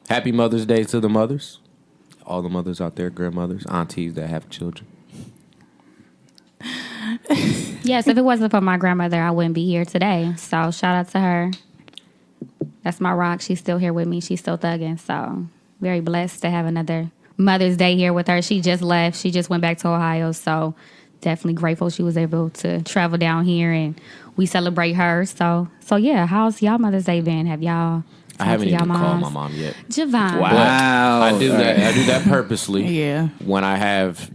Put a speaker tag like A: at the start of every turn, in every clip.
A: Happy Mother's Day to the mothers. All the mothers out there, grandmothers, aunties that have children.
B: Yes, if it wasn't for my grandmother, I wouldn't be here today. So shout out to her. That's my rock. She's still here with me. She's still thugging. So very blessed to have another Mother's Day here with her. She just left. She just went back to Ohio. So definitely grateful she was able to travel down here and we celebrate her. So yeah, how's y'all Mother's Day been? Have y'all...
A: I haven't even called my mom yet.
B: Javon.
A: Wow. I do that. I do that purposely.
C: Yeah.
A: When I have,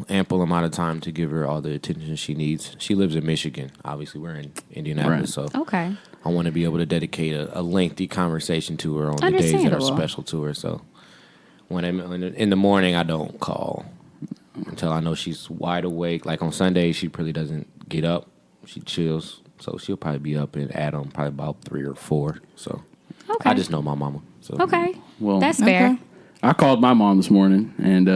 A: ample amount of time to give her all the attention she needs. She lives in Michigan. Obviously, we're in Indianapolis, so
B: okay.
A: I want to be able to dedicate a lengthy conversation to her on the days that are special to her. So when in the morning, I don't call until I know she's wide awake. Like on Sundays, she really doesn't get up. She chills, so she'll probably be up and at them probably about 3 or 4. So.
B: Okay.
A: I just know my mama. So.
B: Okay.
D: Well,
B: that's fair.
D: Okay. I called my mom this morning and,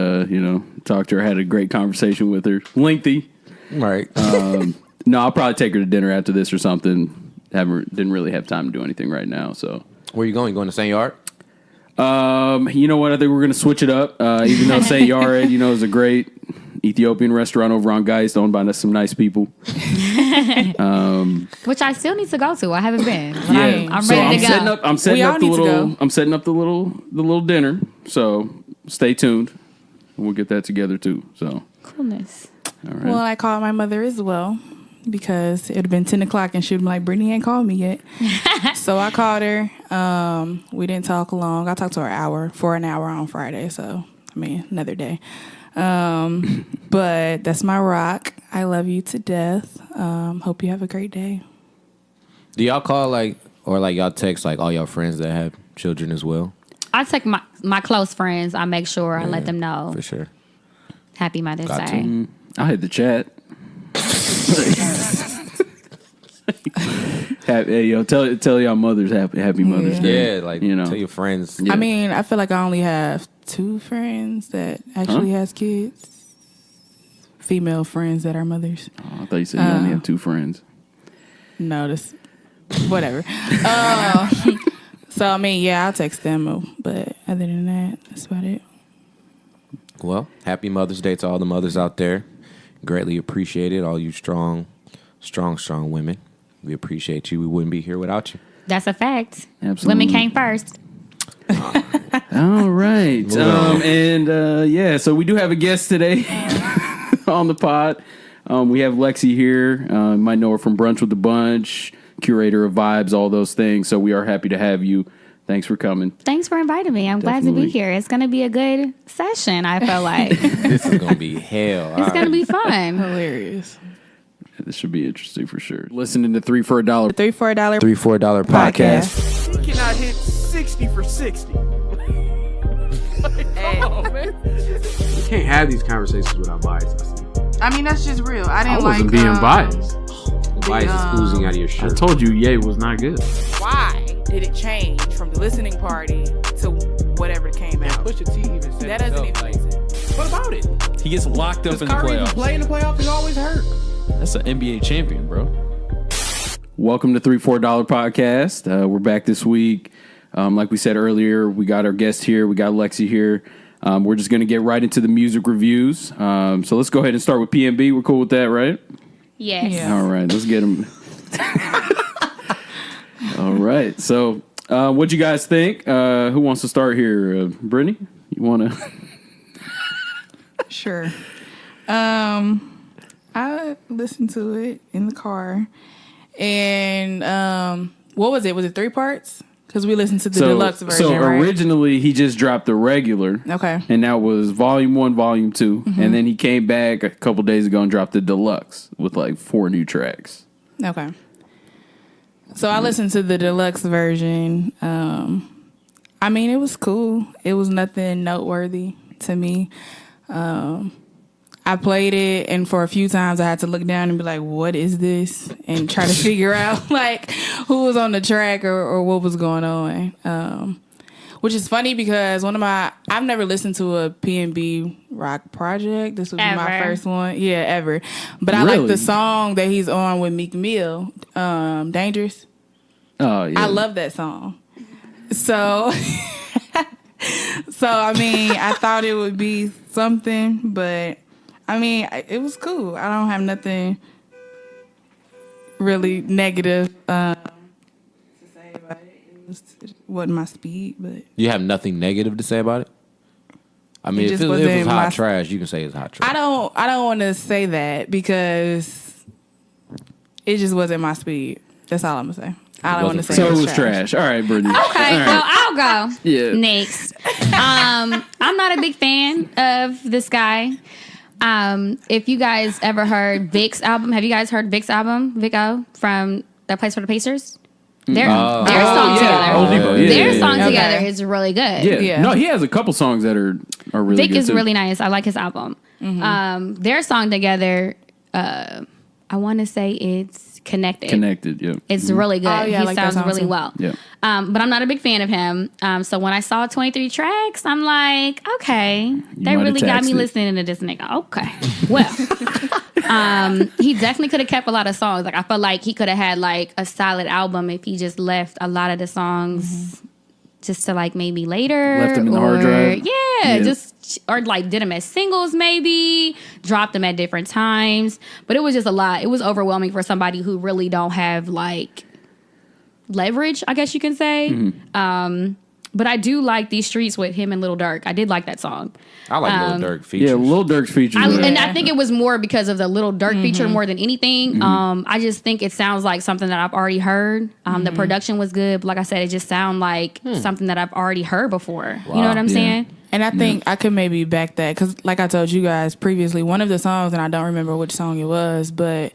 D: talked to her, had a great conversation with her. Lengthy.
A: Right.
D: No, I'll probably take her to dinner after this or something. Didn't really have time to do anything right now. So,
A: where you going? You going to St. Yard?
D: You know what? I think we're going to switch it up. Even though St. Yard, is a great Ethiopian restaurant over on Geist, owned by some nice people.
B: Which I still need to go to. I haven't been.
D: Yeah.
B: I'm ready to go.
D: I'm setting up the little dinner. So stay tuned. And we'll get that together too. So
B: coolness.
D: All right.
C: Well, I called my mother as well because it had been 10 o'clock and she would be like, Brytnie ain't called me yet. So I called her. We didn't talk long. I talked to her for an hour on Friday. So, another day. But that's my rock. I love you to death. Hope you have a great day.
A: Do y'all call or y'all text all y'all friends that have children as well?
B: I text my close friends. I make sure I let them know.
A: For sure.
B: Happy Mother's Day.
D: I hit the chat. Hey, tell y'all mothers happy Mother's Day.
A: Yeah, tell your friends.
C: Yeah. I feel like I only have 2 friends that actually has kids. Female friends that are mothers.
D: Oh, I thought you said you only have 2 friends.
C: No, that's whatever. So I'll text them, but other than that, that's about it.
A: Well, happy Mother's Day to all the mothers out there. Greatly appreciate it. All you strong women. We appreciate you. We wouldn't be here without you.
B: That's a fact.
D: Absolutely.
B: Women came first.
D: All right. So we do have a guest today on the pod. We have Lexi here. You might know her from Brunch with the Bunch, curator of vibes, all those things. So we are happy to have you. Thanks for coming.
B: Thanks for inviting me. I'm glad to be here. It's going to be a good session, I feel like.
A: This is going to be hell.
B: It's going to be fun.
C: Hilarious.
D: This should be interesting for sure. Listening to 3 for a $1.
C: 3 for a $1.
A: $3 for a $1 podcast.
E: We cannot hit 60 for 60.
C: Hey.
E: We can't have these conversations without bias.
C: That's just real.
E: I wasn't being biased.
A: Bias is oozing out of your shirt.
E: I told you Ye was not good.
C: Why did it change from the listening party to whatever came out?
E: Pusha T even said
C: That doesn't even make sense.
E: What about it?
F: He gets locked up in the
E: Kyrie even
F: playoffs.
E: play in the playoffs? He's always hurt.
F: That's an NBA champion, bro.
D: Welcome to $3 for a $1 podcast. We're back this week. Like we said earlier, we got our guest here. We got Lexi here. We're just going to get right into the music reviews. So let's go ahead and start with PNB. We're cool with that, right?
B: Yes.
C: Yeah.
D: All right, let's get them. All right. So what'd you guys think? Who wants to start here? Brytnie, you want to?
C: Sure. I listened to it in the car. And what was it? Was it 3 parts? Because we listened to the deluxe version,
D: So
C: right?
D: originally he just dropped the regular.
C: Okay.
D: And that was volume 1, volume 2. Mm-hmm. And then he came back a couple days ago and dropped the deluxe with 4 new tracks.
C: Okay. So I listened to the deluxe version. It was cool. It was nothing noteworthy to me. I played it, and for a few times I had to look down and be like, what is this? And try to figure out, who was on the track or what was going on. Which is funny because I've never listened to a PNB rock project. This would be my first one. Yeah, ever. But I like the song that he's on with Meek Mill, Dangerous.
D: Oh, yeah.
C: I love that song. So So, I mean, I thought it would be something, but, I mean, it was cool. I don't have nothing really negative to say about it. It wasn't my speed, but...
A: You have nothing negative to say about it? I mean, if it was hot trash, you can say it's hot trash.
C: I don't want to say that because it just wasn't my speed. That's all I'm going to say. I don't want to say
D: so. It was trash. All right, Brytnie.
B: Okay, well, I'll go.
D: Yeah.
B: Next. I'm not a big fan of this guy. If you guys ever heard Vic's album, have you guys heard Vic's album, Vico, from That Place for the Pacers? Their song together. Their song together is really good.
D: Yeah. No, he has a couple songs that are really
B: Vic
D: good.
B: is really nice. I like his album. Mm-hmm. Their song together, I want to say it's Connected, yeah. It's really good. Oh, yeah, he sounds really well. Yeah. But I'm not a big fan of him. So when I saw 23 tracks, I'm like, okay, they really got me listening to this nigga. Okay. Well, he definitely could have kept a lot of songs. Like I felt like he could have had like a solid album if he just left a lot of the songs just to like maybe later.
D: Left them in the hard drive.
B: Yeah, or like did them as singles maybe, dropped them at different times. But it was just a lot. It was overwhelming for somebody who really don't have like leverage, I guess you can say. Mm-hmm. But I do like These Streets with him and Lil Durk. I did like that song.
A: I like Lil Durk features.
D: Yeah, Lil Durk's features.
B: And I think it was more because of the Lil Durk feature more than anything. I just think it sounds like something that I've already heard. The production was good. But like I said, it just sounded like something that I've already heard before. Wow. You know what I'm saying?
C: And I think I could maybe back that because like I told you guys previously, one of the songs, and I don't remember which song it was, but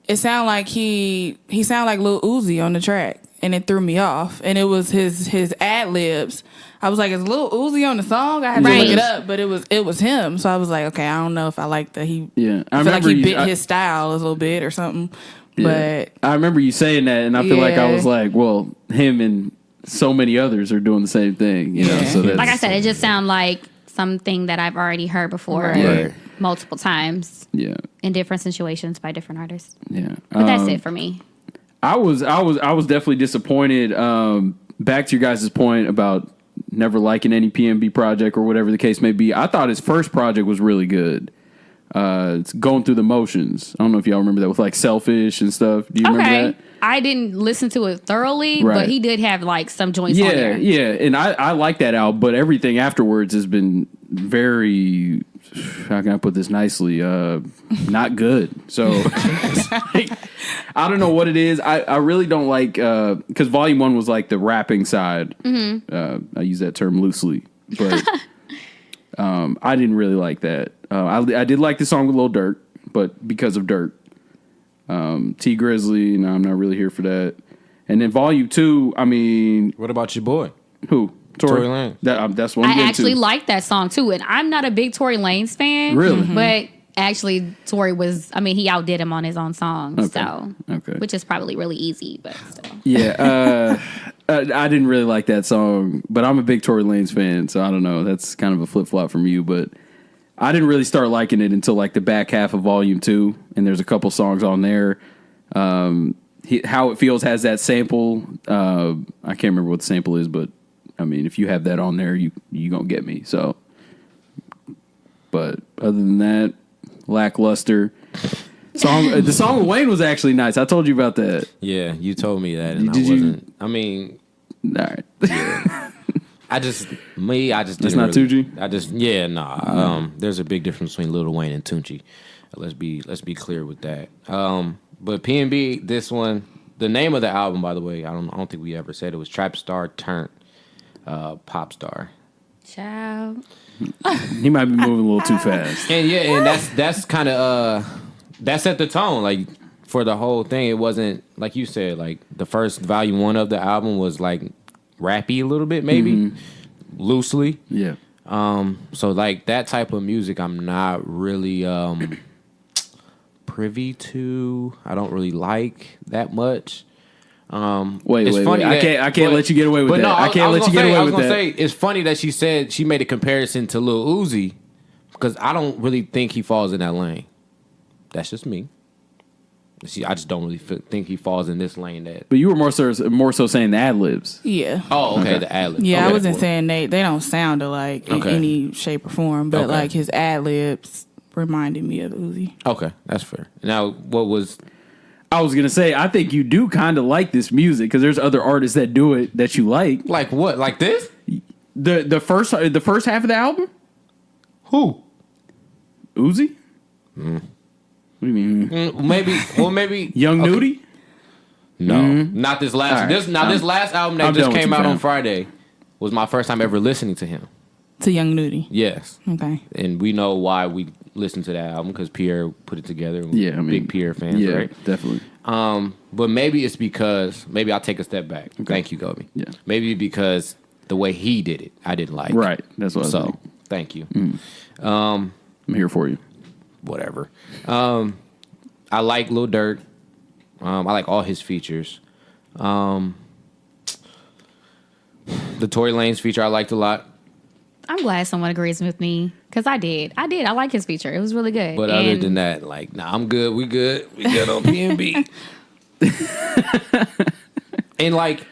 C: it sounded like he sounded like Lil Uzi on the track. And it threw me off. And it was his ad-libs. I was like, is Lil Uzi on the song? I had to look it up, but it was him. So I was like, okay, I don't know if I like that he...
D: Yeah.
C: I feel like he bit his style a little bit or something. Yeah. But...
D: I remember you saying that, and I feel like I was like, well, him and so many others are doing the same thing, you know? So that's,
B: like I said, it just sounded like something that I've already heard before multiple times.
D: Yeah.
B: In different situations by different artists.
D: Yeah.
B: But that's it for me.
D: I was definitely disappointed. Back to your guys' point about never liking any PNB project or whatever the case may be. I thought his first project was really good. It's Going Through the Motions. I don't know if y'all remember that with like Selfish and stuff. Do you remember that?
B: I didn't listen to it thoroughly, but he did have like some joints on there.
D: Yeah, and I like that album, but everything afterwards has been very, how can I put this nicely, not good. So like, I don't know what it is. I really don't like, because Volume 1 was like the rapping side. I use that term loosely, but I didn't really like that. I did like the song with Lil Durk, but because of Durk. T Grizzly, no, I'm not really here for that. And then Volume 2, I mean...
A: What about your boy?
D: Who?
A: Tory Lanez.
D: That's one.
B: I actually like that song too, and I'm not a big Tory Lanez fan.
D: Really?
B: But actually, Tory was, I mean, he outdid him on his own song, which is probably really easy, but still.
D: Yeah, I didn't really like that song, but I'm a big Tory Lanez fan, so I don't know. That's kind of a flip-flop from you, but... I didn't really start liking it until like the back half of Volume 2, and there's a couple songs on there. How It Feels has that sample. I can't remember what the sample is, but I mean, if you have that on there, you gonna get me. So, but other than that, lackluster. The song with Wayne was actually nice. I told you about that.
A: Yeah, you told me that, and I wasn't. I mean,
D: all right.
A: Yeah. I just
D: That's not
A: really,
D: Tunchi?
A: There's a big difference between Lil Wayne and Tunchi. Let's be clear with that. But PNB, this one, the name of the album, by the way, I don't think we ever said it was Trap Star Turned Pop Star.
B: Ciao.
D: He might be moving a little too fast.
A: And that's kind of that set the tone, like, for the whole thing. It wasn't like you said, like the first Volume 1 of the album was like rappy a little bit, maybe loosely.
D: Yeah.
A: So like that type of music, I'm not really privy to. I don't really like that much.
D: Wait. I can't let you get away with that. I can't let you get away with that. I was gonna say
A: it's funny that she said she made a comparison to Lil Uzi because I don't really think he falls in that lane. That's just me. See, I just don't really think he falls in this lane. That.
D: But you were more so saying the ad libs.
C: Yeah.
A: Oh, okay. The ad libs.
C: Yeah,
A: okay.
C: I wasn't saying they don't sound alike in any shape or form, but like his ad libs reminded me of Uzi.
A: Okay, that's fair. Now,
D: I was gonna say, I think you do kind of like this music because there's other artists that do it that you like.
A: Like what? Like this?
D: The first half of the album?
A: Who?
D: Uzi? What do you mean?
A: Maybe
D: Young Nudie?
A: No, not this last. Right. This last album that just came out on Friday was my first time ever listening to him.
C: To Young Nudie.
A: Yes.
C: Okay.
A: And we know why we listened to that album because Pierre put it together.
D: Yeah,
A: big Pierre fans, right?
D: Definitely.
A: But maybe it's because I'll take a step back. Okay. Thank you, Gobe. Yeah. Maybe because the way he did it, I didn't like.
D: Right. That's what I was
A: saying. Thank you.
D: I'm here for you.
A: Whatever. I like Lil Durk. I like all his features. The Tory Lanez feature I liked a lot.
B: I'm glad someone agrees with me because I did. I like his feature. It was really good.
A: But other than that, like, I'm good. We good. We good on P&B. And like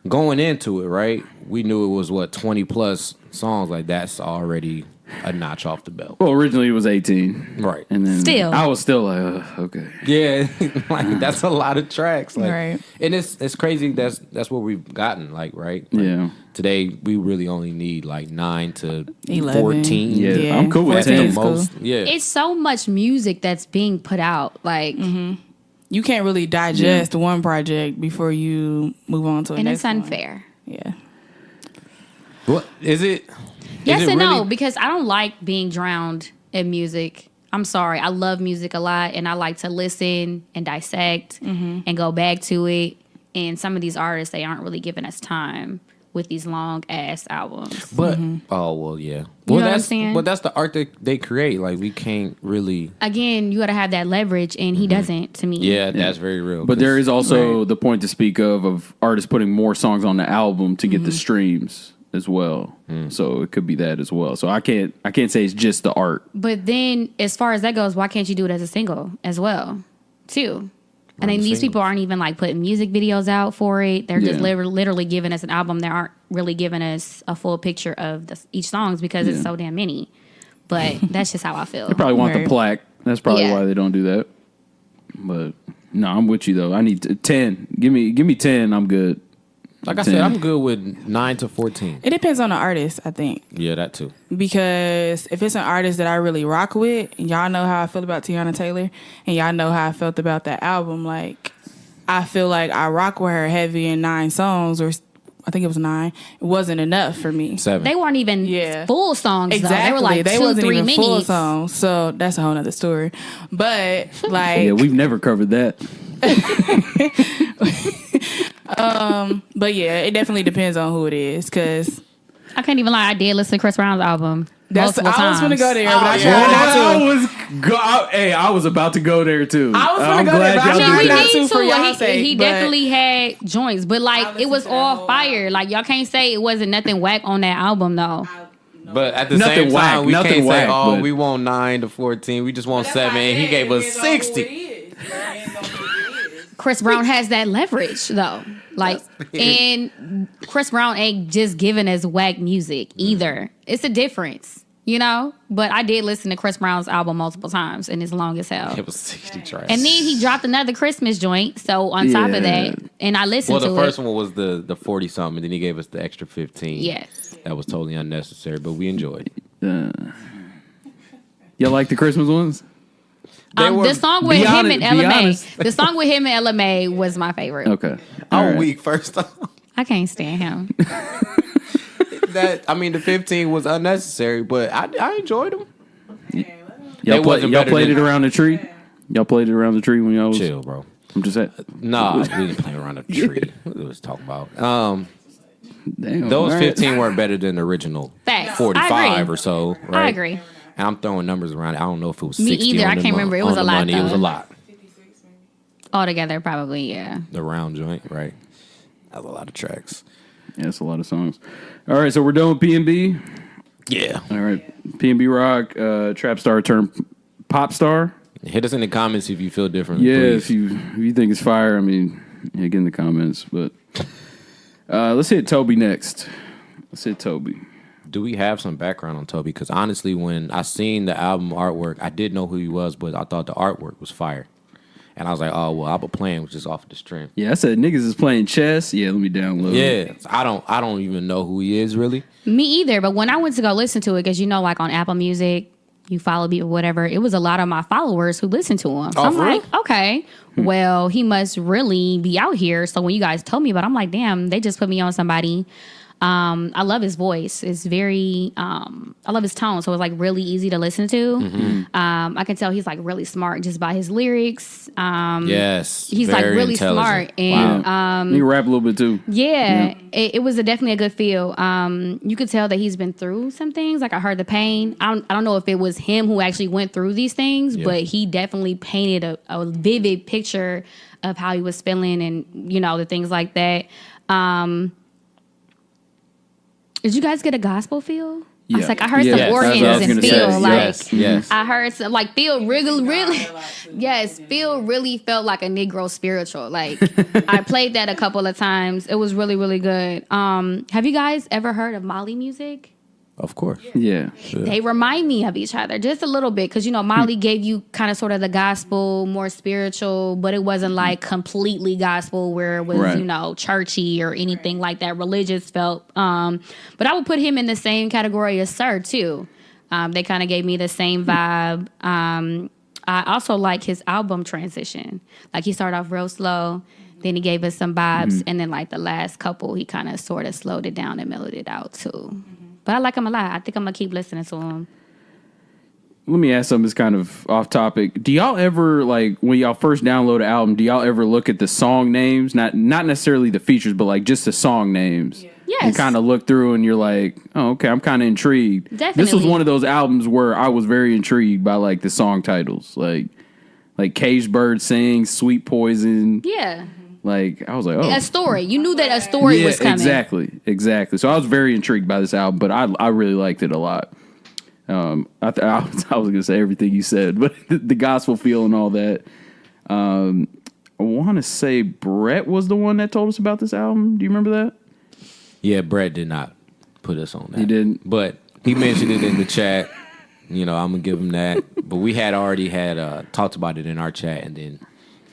A: going into it, right? We knew it was 20 plus songs. Like that's already a notch off the belt.
D: Well, originally it was 18,
A: right?
D: And then
B: still,
D: I was still like, okay,
A: yeah, like that's a lot of tracks, like,
C: right?
A: And it's crazy. That's what we've gotten, like, right?
D: Like, yeah.
A: Today we really only need like 9 to
C: 11.
A: 14.
D: Yeah, I'm cool with
C: 10.
A: Most, yeah,
B: it's so much music that's being put out, like.
C: You can't really digest one project before you move on to the next one.
B: And it's unfair.
C: Yeah.
A: What is it?
B: Yes
A: is it
B: and
A: really?
B: no, because I don't like being drowned in music. I'm sorry. I love music a lot, and I like to listen and dissect and go back to it. And some of these artists, they aren't really giving us time with these long ass albums.
A: But oh well, yeah.
B: You
A: Well,
B: know what I'm saying?
A: But that's the art that they create. Like we can't really.
B: Again, you got to have that leverage, and he doesn't. To me,
A: Yeah, that's very real.
D: But there is also the point to speak of artists putting more songs on the album to get the streams as well. So it could be that as well. So I can't say it's just the art.
B: But then, as far as that goes, why can't you do it as a single as well, too? And then these people aren't even like putting music videos out for it. They're just literally giving us an album. They aren't really giving us a full picture of each songs because it's so damn many. But that's just how I feel.
D: They probably want the plaque. That's probably why they don't do that. But no, I'm with you though. I need 10. Give me 10. I'm good.
A: Like I said, I'm good with 9 to 14.
C: It depends on the artist, I think.
A: Yeah, that too.
C: Because if it's an artist that I really rock with, and y'all know how I feel about Tiana Taylor, and y'all know how I felt about that album, like, I feel like I rock with her heavy in 9 songs, or I think it was 9. It wasn't enough for me.
A: 7.
B: They weren't even full songs,
C: exactly.
B: though. They were like
C: they
B: 2,
C: wasn't
B: 3
C: even
B: minis.
C: full songs, so that's a whole nother story. But, like...
D: yeah, we've never covered that.
C: But yeah, it definitely depends on who it is, because
B: I can't even lie. I did listen to Chris Brown's album multiple times.
C: I was going to go there, but I tried not to.
D: I was about to go there too.
C: I was going to go there, but I tried not to for y'all's sake.
B: He definitely had joints, but like it was all fire. Like y'all can't say it wasn't nothing whack on that album though.
A: But at the same time, we can't say, "Oh, we want 9 to 14. We just want 7." And he gave us 60.
B: Chris Brown has that leverage though. Like, and Chris Brown ain't just giving us whack music either. It's a difference, you know? But I did listen to Chris Brown's album multiple times, and it's long as hell.
A: It was 60 tracks.
B: And then he dropped another Christmas joint, so on top of that, and I listened to it.
A: Well, the first one was the 40-something, and then he gave us the extra 15.
B: Yes.
A: That was totally unnecessary, but we enjoyed
D: Y'all like the Christmas ones?
B: The song with him and LMA. The song with him and LMA was my favorite.
D: Okay.
A: I'm weak first off.
B: I can't stand him.
A: The 15 was unnecessary, but I enjoyed them.
D: Y'all played it around the tree? Y'all played it around the tree when y'all was...
A: Chill, bro.
D: I'm just saying.
A: Nah, we didn't play around the tree. What was talking about?
D: Damn,
A: those 15 weren't better than the original
B: Facts.
A: 45 or so, right?
B: I agree.
A: And I'm throwing numbers around. I don't know if it was
B: Me
A: 60
B: either.
A: on
B: I
A: the
B: can't remember. It was a lot,
A: money. It was a
B: though.
A: lot.
B: Altogether, probably, yeah.
A: The round joint, right? That was a lot of tracks.
D: Yeah, that's a lot of songs. All right, so we're done with P&B.
A: Yeah.
D: All right, P&B Rock, trap star turned pop star.
A: Hit us in the comments if you feel differently.
D: Yeah,
A: please.
D: if you think it's fire, I mean, yeah, get in the comments. But let's hit Toby next. Let's hit Toby.
A: Do we have some background on Toby? Because honestly, when I seen the album artwork, I did know who he was, but I thought the artwork was fire. And I was like, oh, well, I'll be playing, which is off the stream.
D: Yeah, I said niggas is playing chess. Yeah, let me download.
A: Yeah, I don't even know who he is really.
B: Me either. But when I went to go listen to it, because like on Apple Music, you follow me or whatever, it was a lot of my followers who listened to him. So I'm like, okay, well, he must really be out here. So when you guys told me about it, I'm like, damn, they just put me on somebody. I love his voice. It's very, I love his tone. So it's like really easy to listen to. I can tell he's like really smart just by his lyrics.
A: Yes.
B: He's like really smart. And,
D: he can rap a little bit too.
B: yeah. It was definitely a good feel. You could tell that he's been through some things. Like I heard the pain. I don't know if it was him who actually went through these things, but he definitely painted a vivid picture of how he was feeling and, the things like that. Did you guys get a gospel feel?
D: Yeah.
B: I was like, I heard some organs and feel like,
A: yes.
B: I heard some like feel really, yes, feel really felt like a Negro spiritual. Like I played that a couple of times. It was really, really good. Have you guys ever heard of Molly music?
A: Of course.
D: Yeah.
B: They remind me of each other just a little bit because, Molly gave you kind of sort of the gospel, more spiritual, but it wasn't like completely gospel where it was, churchy or anything like that, religious felt. But I would put him in the same category as Sir, too. They kind of gave me the same vibe. I also like his album transition. Like he started off real slow. Then he gave us some vibes. And then like the last couple, he kind of sort of slowed it down and mellowed it out, too. But I like him a lot. I think I'm going to keep listening to him.
D: Let me ask something that's kind of off topic. Do y'all ever, like, when y'all first download an album, do y'all ever look at the song names? Not necessarily the features, but, like, just the song names?
B: Yes.
D: And kind of look through and you're like, oh, okay, I'm kind of intrigued.
B: Definitely.
D: This was one of those albums where I was very intrigued by, like, the song titles. Like Caged Bird Sings, Sweet Poison.
B: Yeah.
D: Like, I was like, oh.
B: A story. You knew that a story was coming.
D: Exactly. So I was very intrigued by this album, but I really liked it a lot. I was going to say everything you said, but the gospel feel and all that. I want to say Brett was the one that told us about this album. Do you remember that?
A: Yeah, Brett did not put us on that.
D: He didn't?
A: But he mentioned it in the chat. I'm going to give him that. But we had already talked about it in our chat, and then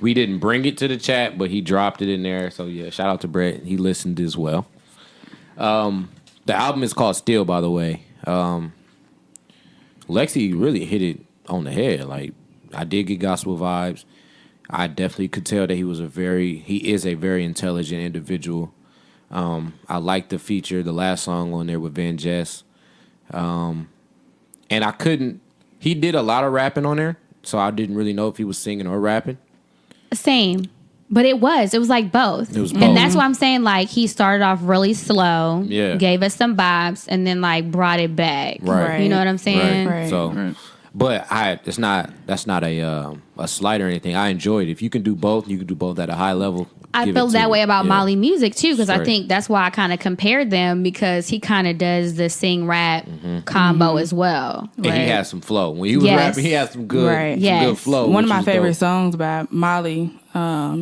A: we didn't bring it to the chat, but he dropped it in there. So, yeah, shout out to Brett. He listened as well. The album is called Still, by the way. Lexi really hit it on the head. Like, I did get gospel vibes. I definitely could tell that he is a very intelligent individual. I like the feature, the last song on there with Van Jess. And he did a lot of rapping on there, so I didn't really know if he was singing or rapping.
B: Same. But it was like both.
A: It was both.
B: And that's why I'm saying like he started off really slow, gave us some vibes, and then like brought it back.
A: Right.
B: You know what I'm saying?
C: Right.
A: So, but that's not a slight or anything. I enjoyed it. If you can do both, you can do both at a high level.
B: I feel that way about Molly music too, because I think that's why I kind of compared them, because he kind of does the sing rap combo as well.
A: And he has some flow. When he was rapping, he had some good, good flow.
C: One of my favorite songs by Molly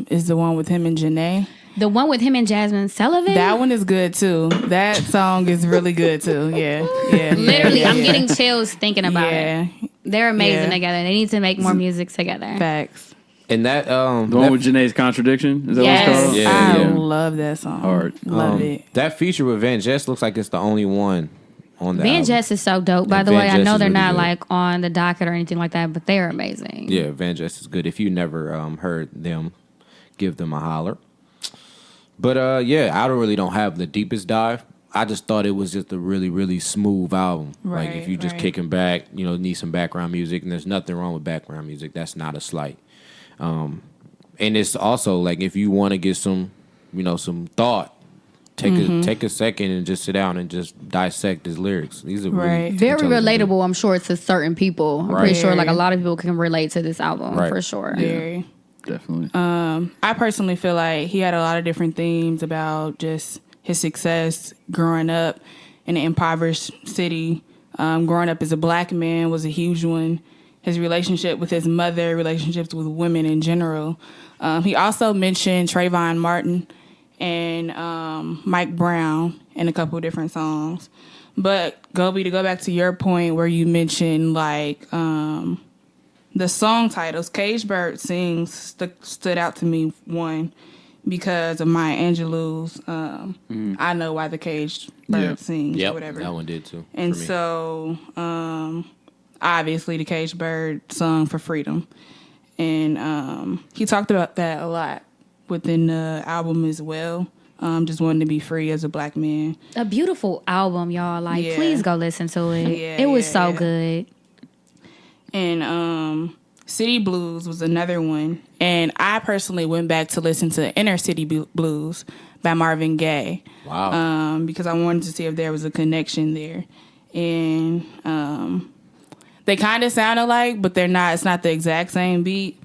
C: is the one with him and Janae.
B: The one with him and Jasmine Sullivan?
C: That one is good too. That song is really good too. Yeah.
B: Literally, I'm getting chills thinking about it. They're amazing together. They need to make more music together.
C: Facts.
A: And that
D: the one with Janae's Contradiction, is that what it's called?
C: I love that song.
D: Hard.
C: Love it.
A: That feature with Van Jess looks like it's the only one on the
B: Van
A: album.
B: Jess is so dope, by the way. I know they're not like on the docket or anything like that, but they're amazing.
A: Yeah, Van Jess is good. If you never heard them, give them a holler. But I don't have the deepest dive. I just thought it was just a really, really smooth album. Like if you just kicking back, need some background music, and there's nothing wrong with background music. That's not a slight. And it's also like if you want to get some, some thought, take a second and just sit down and just dissect his lyrics. These are really
B: very relatable. I'm sure to certain people. I'm pretty sure like a lot of people can relate to this album for sure.
C: Very.
D: Definitely.
C: I personally feel like he had a lot of different themes about just his success growing up in an impoverished city. Growing up as a black man was a huge one. his relationship with his mother, relationships with women in general. He also mentioned Trayvon Martin and Mike Brown in a couple of different songs. But Gobe, to go back to your point where you mentioned like the song titles, Cage Bird Sings stood out to me, one, because of Maya Angelou's I Know Why the Caged Bird Sings, or whatever.
A: That one did too.
C: And so obviously the Caged Bird sung for freedom. And he talked about that a lot within the album as well. Just wanting to be free as a black man.
B: A beautiful album, y'all. Like, please go listen to it. It was so good.
C: And City Blues was another one. And I personally went back to listen to Inner City Blues by Marvin Gaye.
A: Wow.
C: Because I wanted to see if there was a connection there. And they kind of sound alike, but they're not. It's not the exact same beat.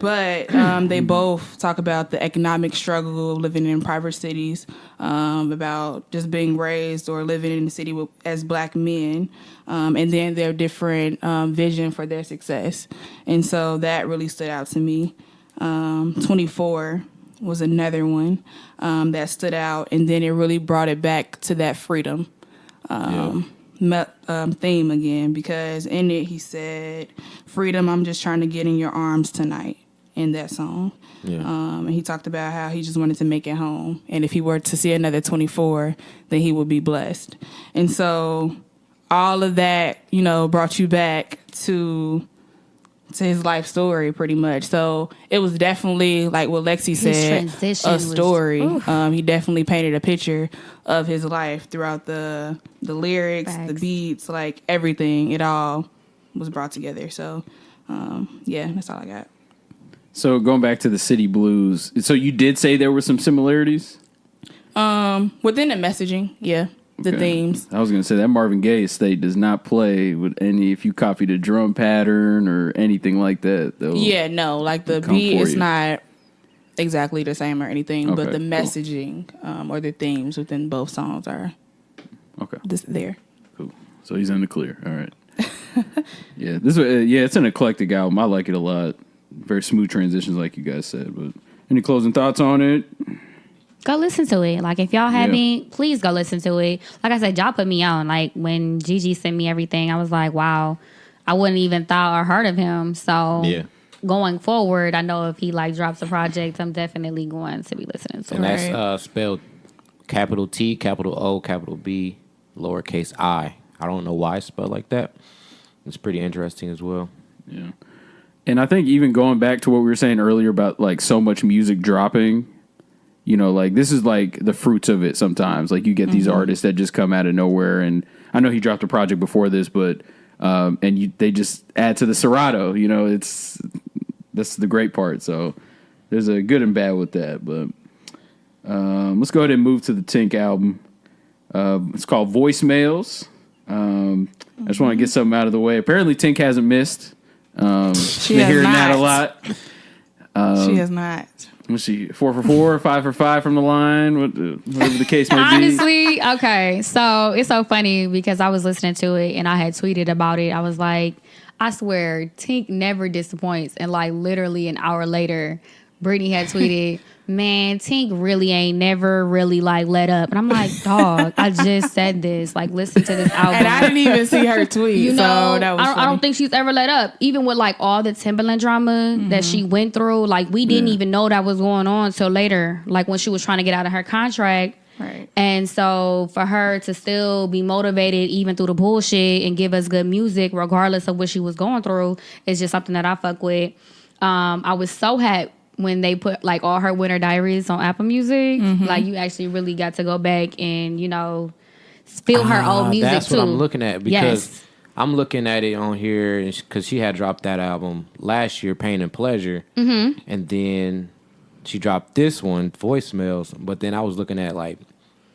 C: But they both talk about the economic struggle of living in private cities, about just being raised or living in the city as black men, and then their different vision for their success. And so that really stood out to me. 24 was another one that stood out, and then it really brought it back to that freedom theme again, because in it he said, "Freedom, I'm just trying to get in your arms tonight." In that song. And he talked about how he just wanted to make it home. And if he were to see another 24, then he would be blessed. And so all of that, you know, brought you back to his life story pretty much. So it was definitely, like what Lexi said, a story. He definitely painted a picture of his life throughout the lyrics, the beats, like everything. It all was brought together. So, that's all I got.
D: So going back to the City Blues, so you did say there were some similarities?
C: Within the messaging, the themes.
D: I was going to say that Marvin Gaye estate does not play with any, if you copy the drum pattern or anything like that.
C: Like the beat is not exactly the same or anything, but the messaging or the themes within both songs are just there.
D: Cool. So he's in the clear. All right. It's an eclectic album. I like it a lot. Very smooth transitions, like you guys said. But any closing thoughts on it?
B: Go listen to it. Like, if y'all haven't, please go listen to it. Like I said, y'all put me on. Like, when Gigi sent me everything, I was like, wow, I wouldn't even thought or heard of him. So going forward, I know if he like drops a project, I'm definitely going to be listening to it.
A: And that's spelled capital T, capital O, capital B, lowercase I. I don't know why it's spelled like that. It's pretty interesting as well.
D: Yeah. And I think even going back to what we were saying earlier about like so much music dropping, you know, like this is like the fruits of it sometimes. Like you get these artists that just come out of nowhere. And I know he dropped a project before this, but they just add to the Serato, you know, that's the great part. So there's a good and bad with that. But let's go ahead and move to the Tink album. It's called Voicemails. I just want to get something out of the way. Apparently Tink hasn't missed.
C: She
D: been
C: has
D: hearing
C: not.
D: that a lot.
C: She has not.
D: What's she? 4 for 4, 5 for 5 from the line, whatever the case may be.
B: Honestly, okay. So it's so funny because I was listening to it and I had tweeted about it. I was like, I swear, Tink never disappoints. And like literally an hour later, Brytnie had tweeted, man, Tink really ain't never really like let up. And I'm like, dog, I just said this. Like, listen to this album.
C: And I didn't even see her tweet.
B: You know,
C: so that was
B: I don't think she's ever let up. Even with like all the Timberland drama that she went through, like we didn't even know that was going on till later. Like when she was trying to get out of her contract.
C: Right.
B: And so for her to still be motivated even through the bullshit and give us good music regardless of what she was going through is just something that I fuck with. I was so happy when they put like all her winter diaries on Apple Music. Like you actually really got to go back and, you know, feel her old music
A: that's
B: too.
A: what I'm looking at because I'm looking at it on here because she had dropped that album last year, Pain and Pleasure. And then she dropped this one, Voicemails. But then I was looking at like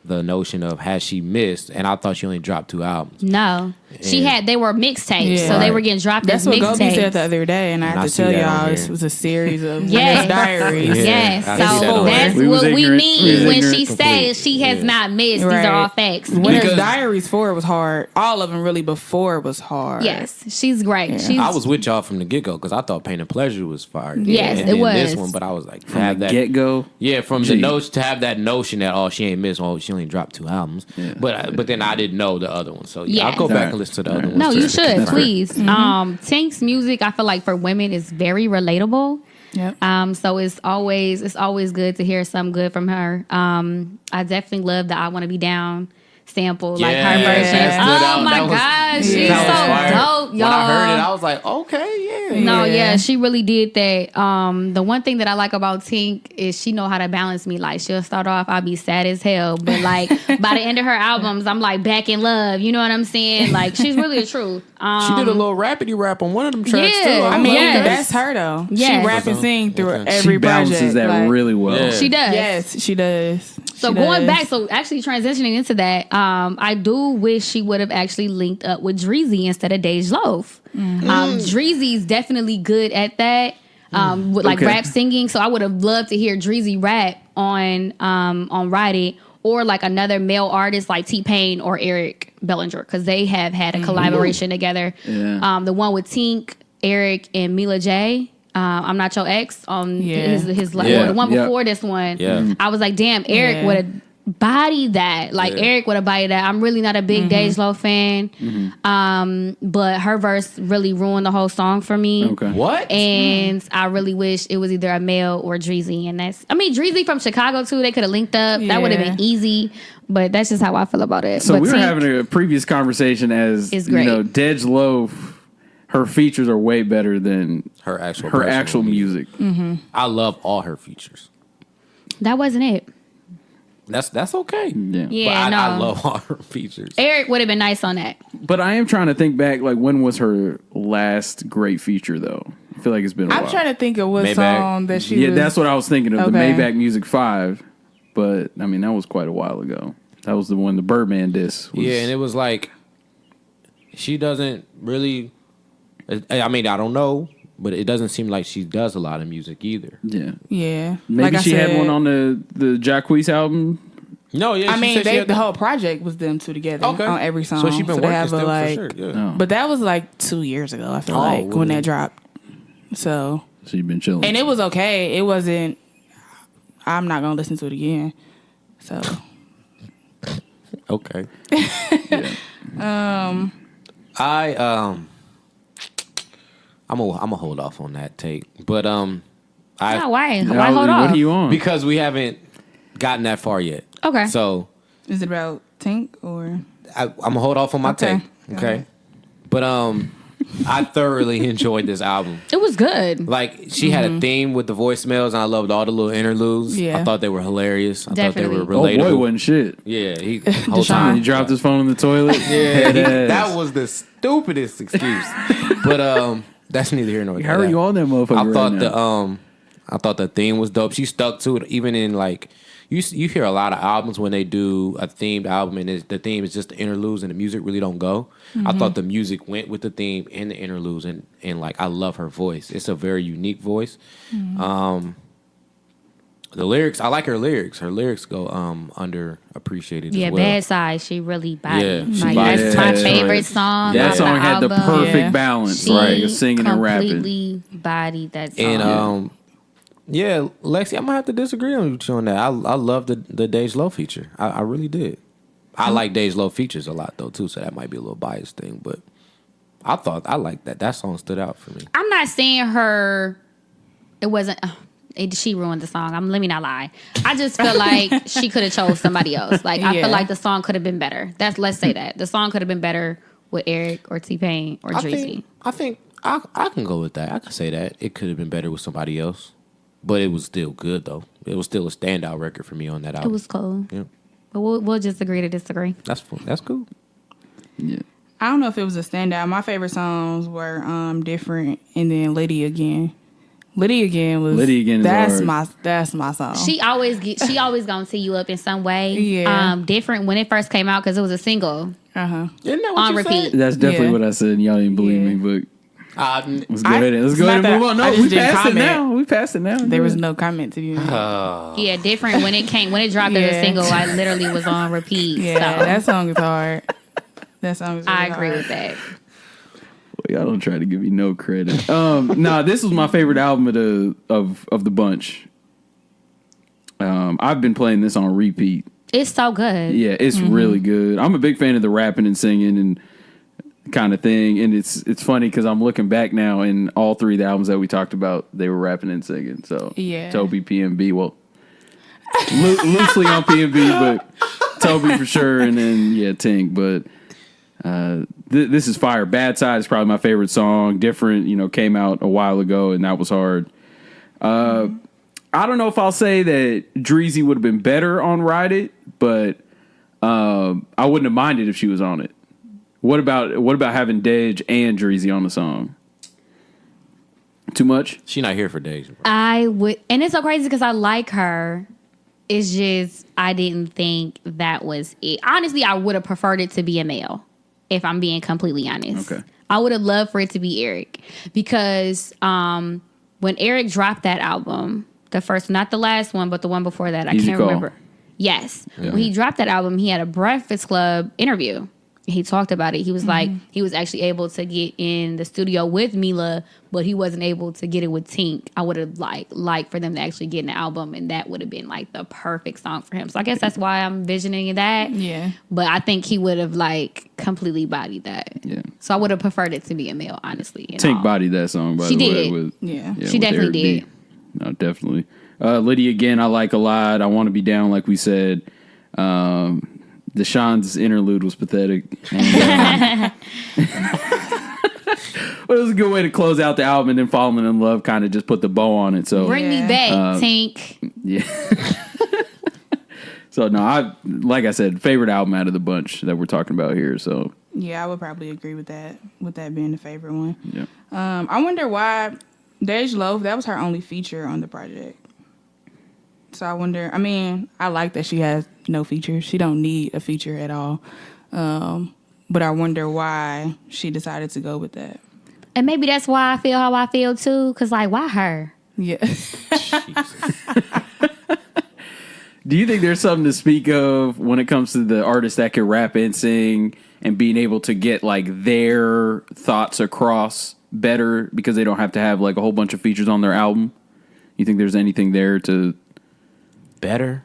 A: the notion of has she missed, and I thought she only dropped 2 albums.
B: No. They were mixtapes, so they were getting dropped
C: That's
B: as
C: what Gobe said
B: mixtapes.
C: the other day, and I have to tell y'all it was a series of
B: Yes.
C: diaries.
B: Yes,
A: I see that
B: so
A: on
B: that's
D: there.
B: what we
D: We was
B: mean when
D: ignorant
B: she says she has not missed.
C: Right.
B: These are all facts.
C: Winter's Diaries 4 was hard. All of them really before was hard.
B: Yes, she's great.
C: Yeah.
B: She's,
A: I was with y'all from the get go because I thought Pain and Pleasure was fire.
B: Yes,
A: and
B: it
A: then
B: was.
A: this one, but I was like, to have that
D: Get go.
A: Yeah, from
D: Jeez.
A: the notion to have that notion that she ain't missed. She only dropped 2 albums. Yeah. But then I didn't know the other one, so I'll go back and listen to the other one.
B: No, you should please.
C: Mm-hmm.
B: Tink's music, I feel like for women is very relatable.
C: Yep.
B: So it's always good to hear something good from her. I definitely love the "I Want to Be Down" sample, like her version. Oh my gosh, she's so dope, y'all.
A: When I heard it, I was like, okay, yeah.
B: No, yeah, she really did that. The one thing that I like about Tink is she know how to balance me. Like she'll start off, I'll be sad as hell, but like by the end of her albums, I'm like back in love. You know what I'm saying? Like she's really the truth.
A: She did a little rapidy rap on one of them tracks too.
C: I mean,
B: Yes.
C: that's her though.
B: Yes.
C: She rap and sing through every
D: She balances
C: project.
D: that
C: like,
D: really well.
A: Yeah.
B: She does.
C: Yes, she does.
B: So going back, so actually transitioning into that, I do wish she would have actually linked up with Dreezy instead of Dej Loaf. Dreezy's definitely good at that, with like rap singing. So I would have loved to hear Dreezy rap on Ride It, or like another male artist like T-Pain or Eric Bellinger, because they have had a collaboration together.
D: Yeah.
B: The one with Tink, Eric, and Mila J. I'm Not Your Ex on his or the one before this one.
A: Yeah.
B: I was like, damn, Eric would have bodied that. Like Eric would have bodied that. I'm really not a big Dej Loaf fan. But her verse really ruined the whole song for me.
D: Okay.
A: What?
B: And I really wish it was either a male or Dreezy. And Dreezy from Chicago too. They could have linked up. That would have been easy. But that's just how I feel about it.
D: So
B: but
D: we were
B: Tink
D: having a previous conversation as
B: is
D: you
B: great.
D: know, Dej Loaf. Her features are way better than
A: her actual
D: music.
A: I love all her features.
B: That wasn't it.
A: That's okay.
B: Yeah,
A: but
B: no.
A: I love all her features.
B: Eric would have been nice on that.
D: But I am trying to think back, like when was her last great feature though? I feel like it's been a while.
C: I'm trying to think of what
A: Maybach.
C: song that she was.
D: That's what I was thinking of, the
C: Okay.
D: Maybach Music 5. But I mean, that was quite a while ago. That was the one, the Birdman diss.
A: Yeah, and it was like she doesn't really. I mean, I don't know, but it doesn't seem like she does a lot of music either.
D: Yeah.
C: Yeah.
D: Maybe
C: Like I
D: she had
C: said,
D: one on the Jacquees album.
A: No, yeah.
C: I
A: she
C: mean,
A: said she had
C: the whole project was them two together on every song.
A: So she's been
C: they
A: working
C: have
A: still
C: like,
A: for sure. Yeah.
D: Oh.
C: But that was like 2 years ago, I feel like, when that dropped. So
D: you've been chilling.
C: and it was okay. It wasn't. I'm not gonna listen to it again. So
A: Okay. I'm gonna hold off on that take, but
B: Why? Why hold
D: what
B: off?
D: are you on?
A: because we haven't gotten that far yet.
B: Okay.
A: So
C: is it about Tink or?
A: I'm gonna hold off on my
C: Okay.
A: take. Okay. But I thoroughly enjoyed this album.
B: It was good.
A: Like she had a theme with the voicemails, and I loved all the little interludes.
C: Yeah.
A: I thought they were hilarious. I
B: Definitely.
A: thought they
D: Oh
A: were relatable.
D: boy, wasn't shit.
A: Yeah, he whole
C: Deshaun.
A: time
D: He dropped his phone in the toilet.
A: Yeah,
D: Deadass.
A: that was the stupidest excuse. But that's neither here nor there.
D: How are you on that motherfucker?
A: I thought
D: right now?
A: I thought the theme was dope. She stuck to it, even in like you hear a lot of albums when they do a themed album and the theme is just the interludes and the music really don't go. I thought the music went with the theme and the interludes and like I love her voice. It's a very unique voice. The lyrics, I like her lyrics. Her lyrics go underappreciated as well.
B: Bad Side. She really bodied.
A: Yeah, she
B: Like,
A: bodied
B: that's
A: it.
B: my
A: Yeah.
B: favorite song.
D: That
B: off
D: song had the
B: album.
D: perfect
C: Yeah.
D: balance,
B: She
D: right? Singing and rapping.
B: completely bodied that song.
A: And yeah, Lexi, I'm gonna have to disagree with you on that. I love the Dej Loaf feature. I really did. I like Dej Loaf features a lot though too, so that might be a little biased thing. But I liked that. That song stood out for me.
B: I'm not saying her. It wasn't. She ruined the song. Let me not lie. I just feel like she could have chose somebody else. Like I
C: Yeah.
B: feel like the song could have been better. Let's say that the song could have been better with Eric or T-Pain or Dreezy.
A: I think I can go with that. I can say that it could have been better with somebody else, but it was still good though. It was still a standout record for me on that album.
B: It was cool.
A: Yeah,
B: But we'll just agree to disagree.
A: that's cool.
D: Yeah.
C: I don't know if it was a standout. My favorite songs were Different and then Lady Again. Liddy Again was.
D: Liddy Again is hard.
C: That's my song.
B: She always gonna tee you up in some way.
C: Yeah.
B: Different when it first came out because it was a single.
C: Uh-huh.
A: Isn't that what
B: On
A: you
B: repeat.
A: said?
D: That's definitely what I said. And y'all didn't believe me, but let's go ahead and move on. No, we passed it now. We passed it now.
C: There was no comment to be made.
B: Yeah, different when it dropped as a single. I literally was on repeat.
C: Yeah,
B: so.
C: that song is hard. That song is really
B: I agree
C: hard.
B: with that.
D: Well, y'all don't try to give me no credit. Nah, this was my favorite album of the bunch. I've been playing this on repeat.
B: It's so good.
D: Yeah, it's really good. I'm a big fan of the rapping and singing and kind of thing. And it's funny because I'm looking back now, and all three of the albums that we talked about, they were rapping and singing. So
C: Yeah.
D: Toby, PMB, well, loosely on PMB, but Toby for sure, and then Tink. But this is fire. Bad Side is probably my favorite song. Different, came out a while ago, and that was hard. I don't know if I'll say that Dreezy would have been better on Ride It, but I wouldn't have minded if she was on it. What about having Dej and Dreezy on the song? Too much?
A: She not here for days. Bro.
B: I would, and it's so crazy because I like her. It's just I didn't think that was it. Honestly, I would have preferred it to be a male, if I'm being completely honest.
D: Okay.
B: I would have loved for it to be Eric because when Eric dropped that album, the first, not the last one, but the one before that, I can't remember. Yes. Yeah. When he dropped that album, he had a Breakfast Club interview. He talked about it. He was like, he was actually able to get in the studio with Mila, but he wasn't able to get it with Tink. I would have liked for them to actually get an album, and that would have been like the perfect song for him. So I guess that's why I'm visioning that.
C: Yeah.
B: But I think he would have completely bodied that.
D: Yeah.
B: So I would have preferred it to be a male, honestly.
D: Tink bodied that song, by
B: the
D: way.
B: Did.
C: She
B: definitely did.
D: No, definitely. Liddy Again, I like a lot. I Want to Be Down, like we said. Deshaun's interlude was pathetic. And, but it was a good way to close out the album, and then Falling in Love kind of just put the bow on it. So
B: Bring me back, Tink.
D: Yeah. So no, like I said, favorite album out of the bunch that we're talking about here. So
C: yeah, I would probably agree with that being the favorite one.
D: Yeah.
C: I wonder why Dej Loaf, that was her only feature on the project. So I wonder, I like that she has no features. She don't need a feature at all. But I wonder why she decided to go with that.
B: And maybe that's why I feel how I feel too. Because why her?
C: Yeah.
D: Do you think there's something to speak of when it comes to the artists that can rap and sing and being able to get their thoughts across better because they don't have to have a whole bunch of features on their album? You think there's anything there to...
A: Better?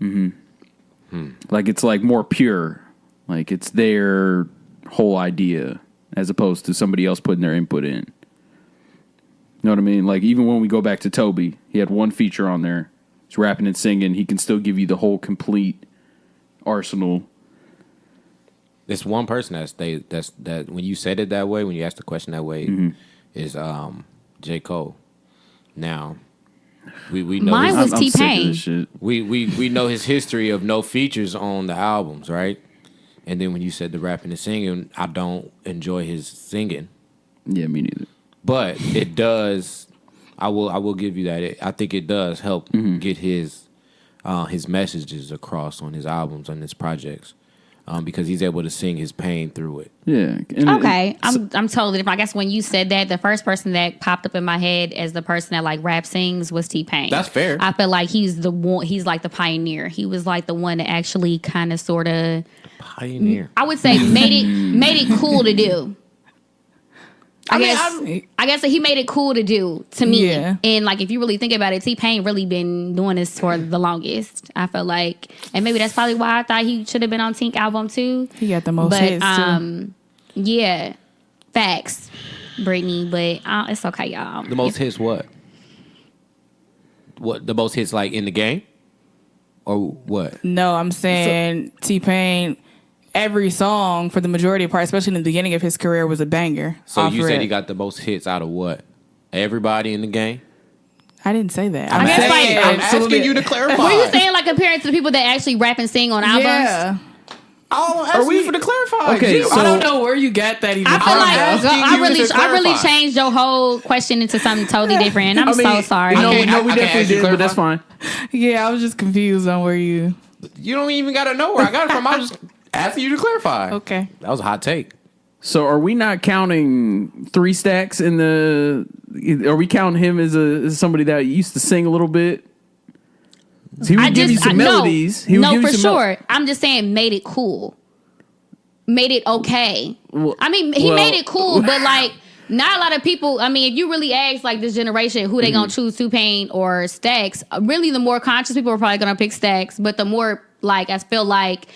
D: Mm-hmm. It's more pure. It's their whole idea as opposed to somebody else putting their input in. You know what I mean? Even when we go back to Toby, he had one feature on there. He's rapping and singing. He can still give you the whole complete arsenal.
A: There's one person that when you said it that way, when you asked the question that way, is J. Cole. Now, we know
B: mine was T-Pain.
A: We know his history of no features on the albums, right? And then when you said the rapping and singing, I don't enjoy his singing.
D: Yeah, me neither.
A: But it does. I will give you that. I think it does help get his messages across on his albums, on his projects, because he's able to sing his pain through it.
D: Yeah.
B: Okay, I'm totally different. I guess when you said that, the first person that popped up in my head as the person that rap sings was T-Pain.
A: That's fair.
B: I feel like he's the one. He's the pioneer. He was the one that actually kind of sort of
A: pioneer.
B: I would say made it cool to do. I guess he made it cool to do to me. Yeah. And if you really think about it, T-Pain really been doing this for the longest. I feel like, and maybe that's probably why I thought he should have been on Tink album too.
C: He got the most hits too.
B: Yeah, facts, Brytnie. But it's okay, y'all.
A: The most hits what? What the most hits in the game, or what?
C: No, I'm saying T-Pain. Every song, for the majority part, especially in the beginning of his career, was a banger.
A: So you said he got the most hits out of what? Everybody in the game?
C: I didn't say that.
B: I'm
A: asking you to clarify.
B: Were you saying comparing to the people that actually rap and sing on albums?
C: Yeah.
E: I'll ask you for to clarify.
D: Okay,
C: I don't know where you got that even.
B: I feel like
E: asking you to
B: I really
E: clarify.
B: changed your whole question into something totally different. And I'm so sorry.
D: No,
E: Okay,
D: no, we
E: I can't
D: definitely
E: ask you
D: did, but that's
E: clarify.
D: fine.
C: Yeah, I was just confused on where you.
E: You don't even got to know where I got it from. I was just asking you to clarify.
C: Okay.
A: That was a hot take.
D: So are we not counting 3 Stacks in the? Are we counting him as somebody that used to sing a little bit? So he would give you some melodies. He would
B: No,
D: give you
B: for
D: some
B: sure. I'm just saying, made it cool, made it okay. I mean, he made it cool, but like. Not a lot of people. I mean, if you really ask like this generation who they gonna choose, T-Pain or Stacks, really the more conscious people are probably gonna pick Stacks. But the more like I feel like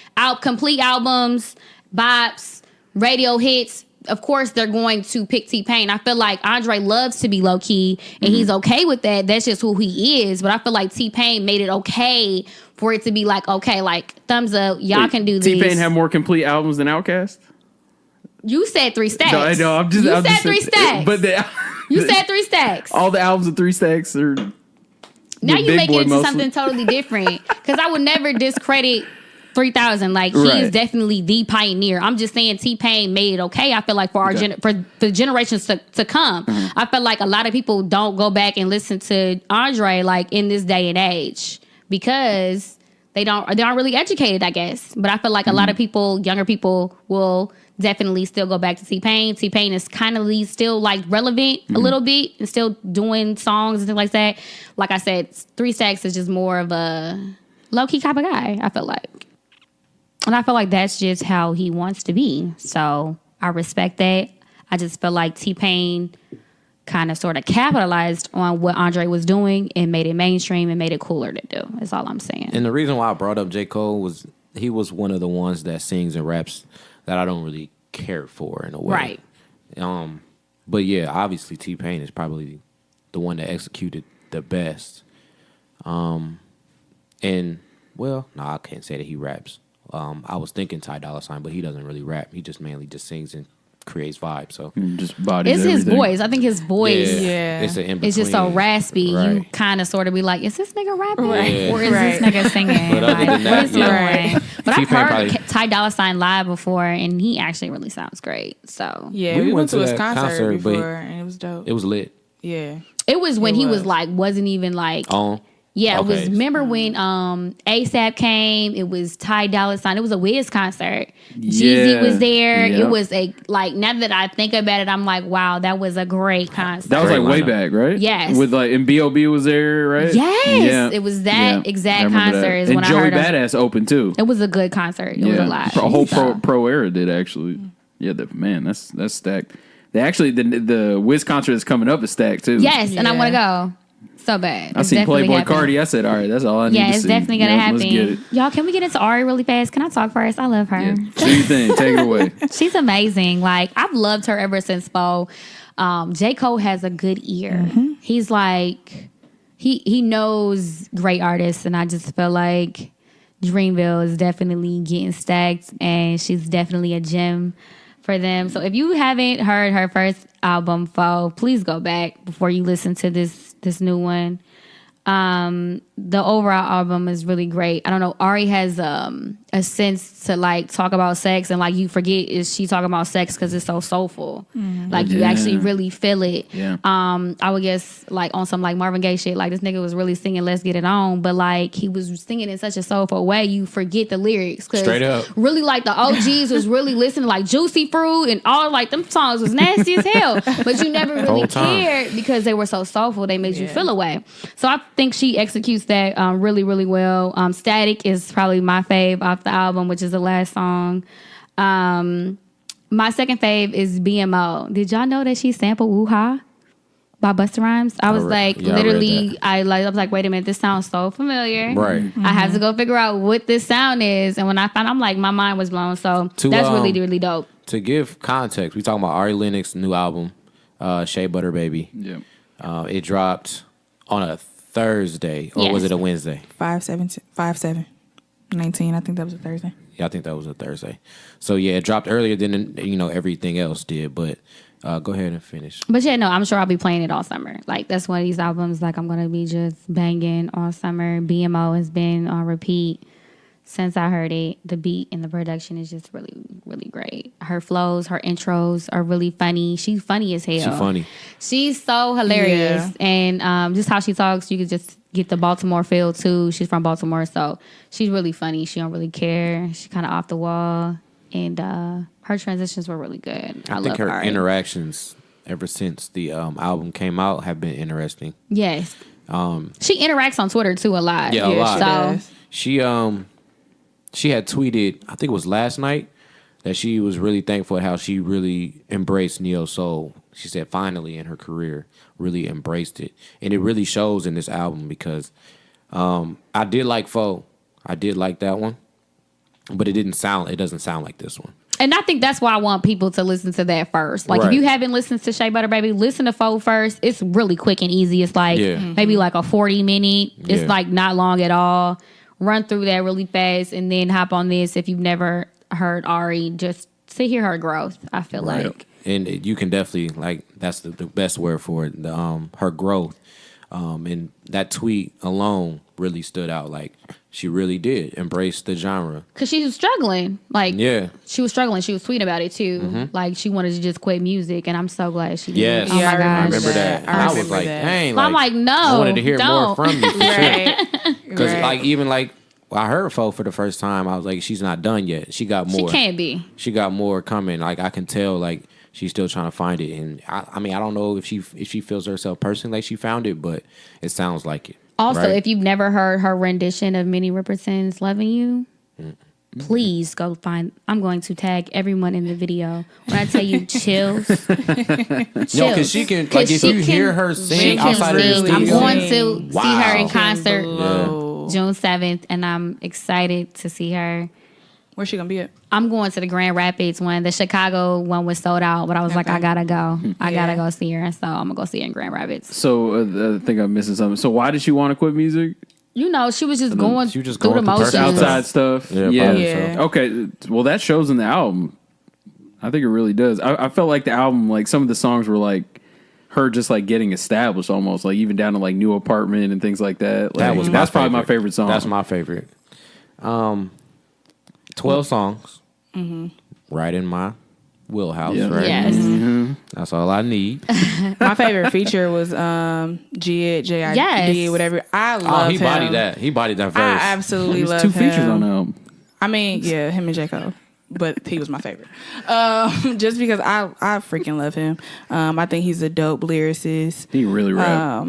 B: complete albums, bops, radio hits, of course they're going to pick T-Pain. I feel like Andre loves to be low key and he's okay with that. That's just who he is. But I feel like T-Pain made it okay for it to be like okay, like thumbs up, y'all can do this.
D: T-Pain have more complete albums than Outkast?
B: You said 3 Stacks.
D: No, I know. I'm just.
B: You
D: I'm
B: said
D: just,
B: 3 Stacks.
D: But
B: You said 3 Stacks.
D: all the albums of 3 Stacks are.
B: Now
D: with
B: you
D: Big
B: make
D: Boy
B: it into
D: mostly.
B: something totally different. Because I would never discredit 3000. Like he
D: Right.
B: is definitely the pioneer. I'm just saying T-Pain made it okay. I feel like for our for the generations to come, I feel like a lot of people don't go back and listen to Andre like in this day and age because they aren't really educated, I guess. But I feel like a lot of people, younger people, will definitely still go back to T-Pain. T-Pain is kind of still like relevant a little bit and still doing songs and things like that. Like I said, 3 Stacks is just more of a low-key type of guy, I feel like. And I feel like that's just how he wants to be. So I respect that. I just feel like T-Pain kind of sort of capitalized on what Andre was doing and made it mainstream and made it cooler to do. That's all I'm saying.
A: And the reason why I brought up J. Cole was he was one of the ones that sings and raps that I don't really care for in a way.
B: Right.
A: But yeah, obviously T-Pain is probably the one that executed the best. And well, no, I can't say that he raps. I was thinking Ty Dolla $ign, but he doesn't really rap. He just mainly just sings and creates vibes. So
D: Just bodies
B: It's his voice. I think his voice
C: Yeah.
A: it's an in between.
B: is just so raspy. You
A: Right.
B: kind of sort of be like, is this nigga rapping?
C: Right.
B: Or is
C: Right.
B: this nigga singing?
A: But other
B: Like,
A: than
B: what
A: that,
B: is he
A: yeah.
B: doing? But I've
A: T-Pain
B: heard
A: probably-
B: Ty Dolla $ign live before, and he actually really sounds great. So
C: Yeah,
A: We
C: we
A: went
C: went to
A: to
C: his
A: that
C: concert
A: concert, but
C: before, and it was dope.
A: It was lit.
C: Yeah.
B: it was when
C: It
B: he was
C: was.
B: like, wasn't even like,
A: On.
B: yeah, it was.
A: Okay.
B: Remember when ASAP came? It was Ty Dolla $ign. It was a Wiz concert. Jeezy
D: Yeah.
B: was there.
D: Yep.
B: It was now that I think about it, I'm like, wow, that was a great concert.
D: That was like
A: Great
D: way
A: lineup.
D: back, right?
B: Yes.
D: With like, and B.O.B. was there, right?
B: Yes.
D: Yeah.
B: It was that exact
D: I remember
B: concert
D: that.
B: is
D: and
B: when I
D: Joey
B: heard him.
D: Badass opened too.
B: It was a good concert. It was a lot.
D: A whole
B: So,
D: pro era did actually. Yeah, that's stacked. They actually the Wiz concert that's coming up is stacked too.
B: yes, and I
C: Yeah.
B: want to go so bad.
D: I
B: It's
D: seen
B: definitely
D: Playboy
B: happening.
D: Cardi. I said, all right, that's all I need
B: Yeah,
D: to
B: it's
D: see.
B: definitely gonna happen.
D: Let's get it.
B: Y'all, can we get into Ari really fast? Can I talk first? I love her.
D: Yeah. Do your thing. Take it away.
B: She's amazing. Like I've loved her ever since Bo. J. Cole has a good ear. He's like he knows great artists, and I just feel like Dreamville is definitely getting stacked, and she's definitely a gem for them. So if you haven't heard her first album, Foe, please go back before you listen to this new one. The overall album is really great. I don't know. Ari has a sense to like talk about sex, and like you forget is she talking about sex because it's so soulful. Like you
D: Yeah.
B: actually really feel it.
D: Yeah.
B: I would guess like on some like Marvin Gaye shit. Like this nigga was really singing "Let's Get It On," but like he was singing in such a soulful way, you forget the lyrics. 'Cause
A: Straight up.
B: really like the OGs was really listening like Juicy Fruit and all like them songs was nasty as hell, but you never really
A: Whole time.
B: cared because they were so soulful. They made you feel away. So I think she executes that really, really well. Static is probably my fave off the album, which is the last song. My second fave is BMO. Did y'all know that she sampled Woo Ha by Busta Rhymes? I was like,
A: yeah, I read
B: literally,
A: that.
B: I was like, wait a minute, this sounds so familiar.
A: Right.
B: I had to go figure out what this sound is, and when I found, I'm like, my mind was blown. So
A: To,
B: that's really, really dope.
A: To give context, we talking about Ari Lennox's new album, Shea Butter Baby.
D: Yeah.
A: It dropped on a Thursday, or was
B: Yes.
A: it a Wednesday?
C: 5/7/19. I think that was a Thursday.
A: Yeah, I think that was a Thursday. So yeah, it dropped earlier than everything else did. But go ahead and finish.
B: But yeah, no, I'm sure I'll be playing it all summer. Like that's one of these albums like I'm gonna be just banging all summer. BMO has been on repeat since I heard it. The beat and the production is just really, really great. Her flows, her intros are really funny. She's funny as hell.
A: She's funny.
B: She's so hilarious.
C: Yeah.
B: And just how she talks, you could just get the Baltimore feel too. She's from Baltimore, so she's really funny. She don't really care. She's kind of off the wall. And her transitions were really good.
A: I think her interactions ever since the album came out have been interesting.
B: Yes. She interacts on Twitter too a lot.
A: Yeah, a lot.
C: She
A: had tweeted, I think it was last night, that she was really thankful at how she really embraced neo soul. She said finally in her career really embraced it, and it really shows in this album because I did like Foe. I did like that one, but it doesn't sound like this one.
B: And I think that's why I want people to listen to that first. Like,
A: Right.
B: if you haven't listened to Shea Butter Baby, listen to Foe first. It's really quick and easy. It's like maybe like a 40-minute. It's like not long at all. Run through that really fast and then hop on this. If you've never heard Ari, just to hear her growth, I feel like.
A: And you can definitely, like, that's the best word for it, her growth. And that tweet alone really stood out. Like, she really did embrace the genre.
B: Because she was struggling. Like, she was struggling. She was tweeting about it, too.
A: Mm-hmm.
B: Like, she wanted to just quit music, and I'm so glad she did.
A: Yes.
B: Oh, my gosh.
A: I remember that.
C: I
A: I was like,
C: that.
A: dang.
B: I'm like, no,
A: I wanted to hear
B: don't.
A: more from you.
C: right.
A: Because, like, even, like, I heard Foe for the first time. I was like, she's not done yet. She got more.
B: She can't be.
A: She got more coming. Like, I can tell, like, she's still trying to find it. And, I mean, I don't know if she feels herself personally like she found it, but it sounds like it.
B: Also,
A: right?
B: if you've never heard her rendition of Minnie Riperson's Loving You, please go find. I'm going to tag everyone in the video. When I tell you chills.
A: No, because she can, like, if you hear her sing outside of the studio.
B: I'm going to see her in concert
C: Blow.
B: June 7th, and I'm excited to see her.
C: Where's she gonna be at?
B: I'm going to the Grand Rapids one. The Chicago one was sold out, but I was like, I gotta go. I gotta go see her, so I'm gonna go see her in Grand Rapids.
D: So I think I'm missing something. So why did she want to quit music?
B: You know, she was just going
A: she was just
B: through
A: going
B: the
A: through
B: motions.
A: personal
D: Outside stuff.
C: Yeah.
D: Okay. Well, that shows in the album. I think it really does. I felt like the album, like some of the songs were like her just like getting established almost, like even down to like New Apartment and things like that. Like, that's probably my favorite song.
A: That's my favorite. 12 songs. Right in my wheelhouse, right?
B: Yes.
A: That's all I need.
C: My favorite feature was J-I-D,
B: Yes.
C: whatever. I love him.
A: He bodied that. He bodied that verse.
C: I absolutely
D: There's
C: love
D: two
C: him.
D: features on the album.
C: I mean, yeah, him and J. Cole. But he was my favorite. Just because I freaking love him. I think he's a dope lyricist.
D: He really rap.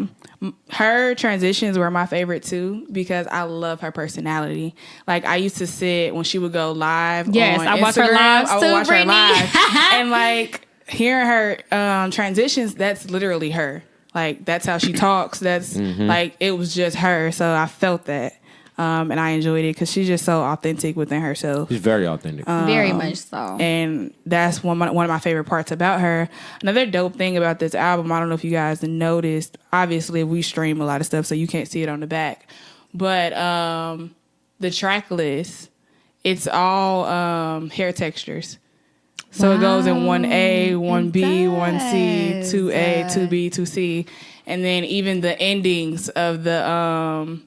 C: Her transitions were my favorite too because I love her personality. Like I used to sit when she would go live.
B: Yes,
C: on
B: I watch
C: Instagram,
B: her lives
C: I would
B: too,
C: watch her
B: Brytnie.
C: live, and like hearing her transitions. That's literally her. Like that's how she talks. That's like it was just her. So I felt that. And I enjoyed it because she's just so authentic within herself.
A: He's very authentic.
B: Very much so.
C: And that's one of my favorite parts about her. Another dope thing about this album, I don't know if you guys noticed, obviously we stream a lot of stuff, so you can't see it on the back. But the track list, it's all hair textures. So it goes in 1A, 1B, 1C, 2A, 2B, 2C. And then even the endings of the...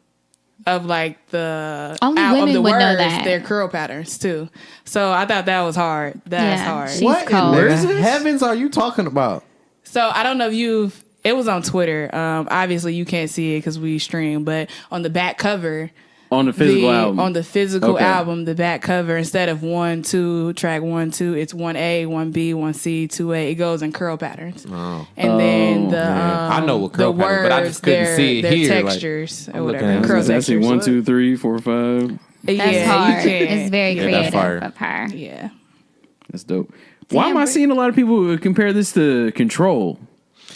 C: of like the
B: Only
C: out
B: women
C: of the
B: would
C: words,
B: know that.
C: their curl patterns too. So I thought that was hard. That's hard.
B: She's
A: What
B: cold.
A: in the heavens are you talking about?
C: So I don't know if it was on Twitter. Obviously you can't see it because we stream, but on the back cover,
D: On the physical album.
C: on the physical
D: Okay.
C: album, the back cover, instead of 1, 2, track 1, 2, it's 1A, 1B, 1C, 2A. It goes in curl patterns.
A: Oh.
C: And then the
A: I know what curl
C: the
A: patterns, but I just couldn't
C: their,
A: see it
C: their
A: here, like,
C: textures or
A: I'm looking
C: whatever.
A: at it.
C: Curl
D: It's actually
C: textures.
D: 1, 2, 3, 4, 5.
B: That's
C: Yeah,
B: hard.
C: you can.
B: It's very
A: that's
B: creative
A: fire.
B: of her.
C: Yeah.
D: That's dope. Why am I seeing a lot of people compare this to Control?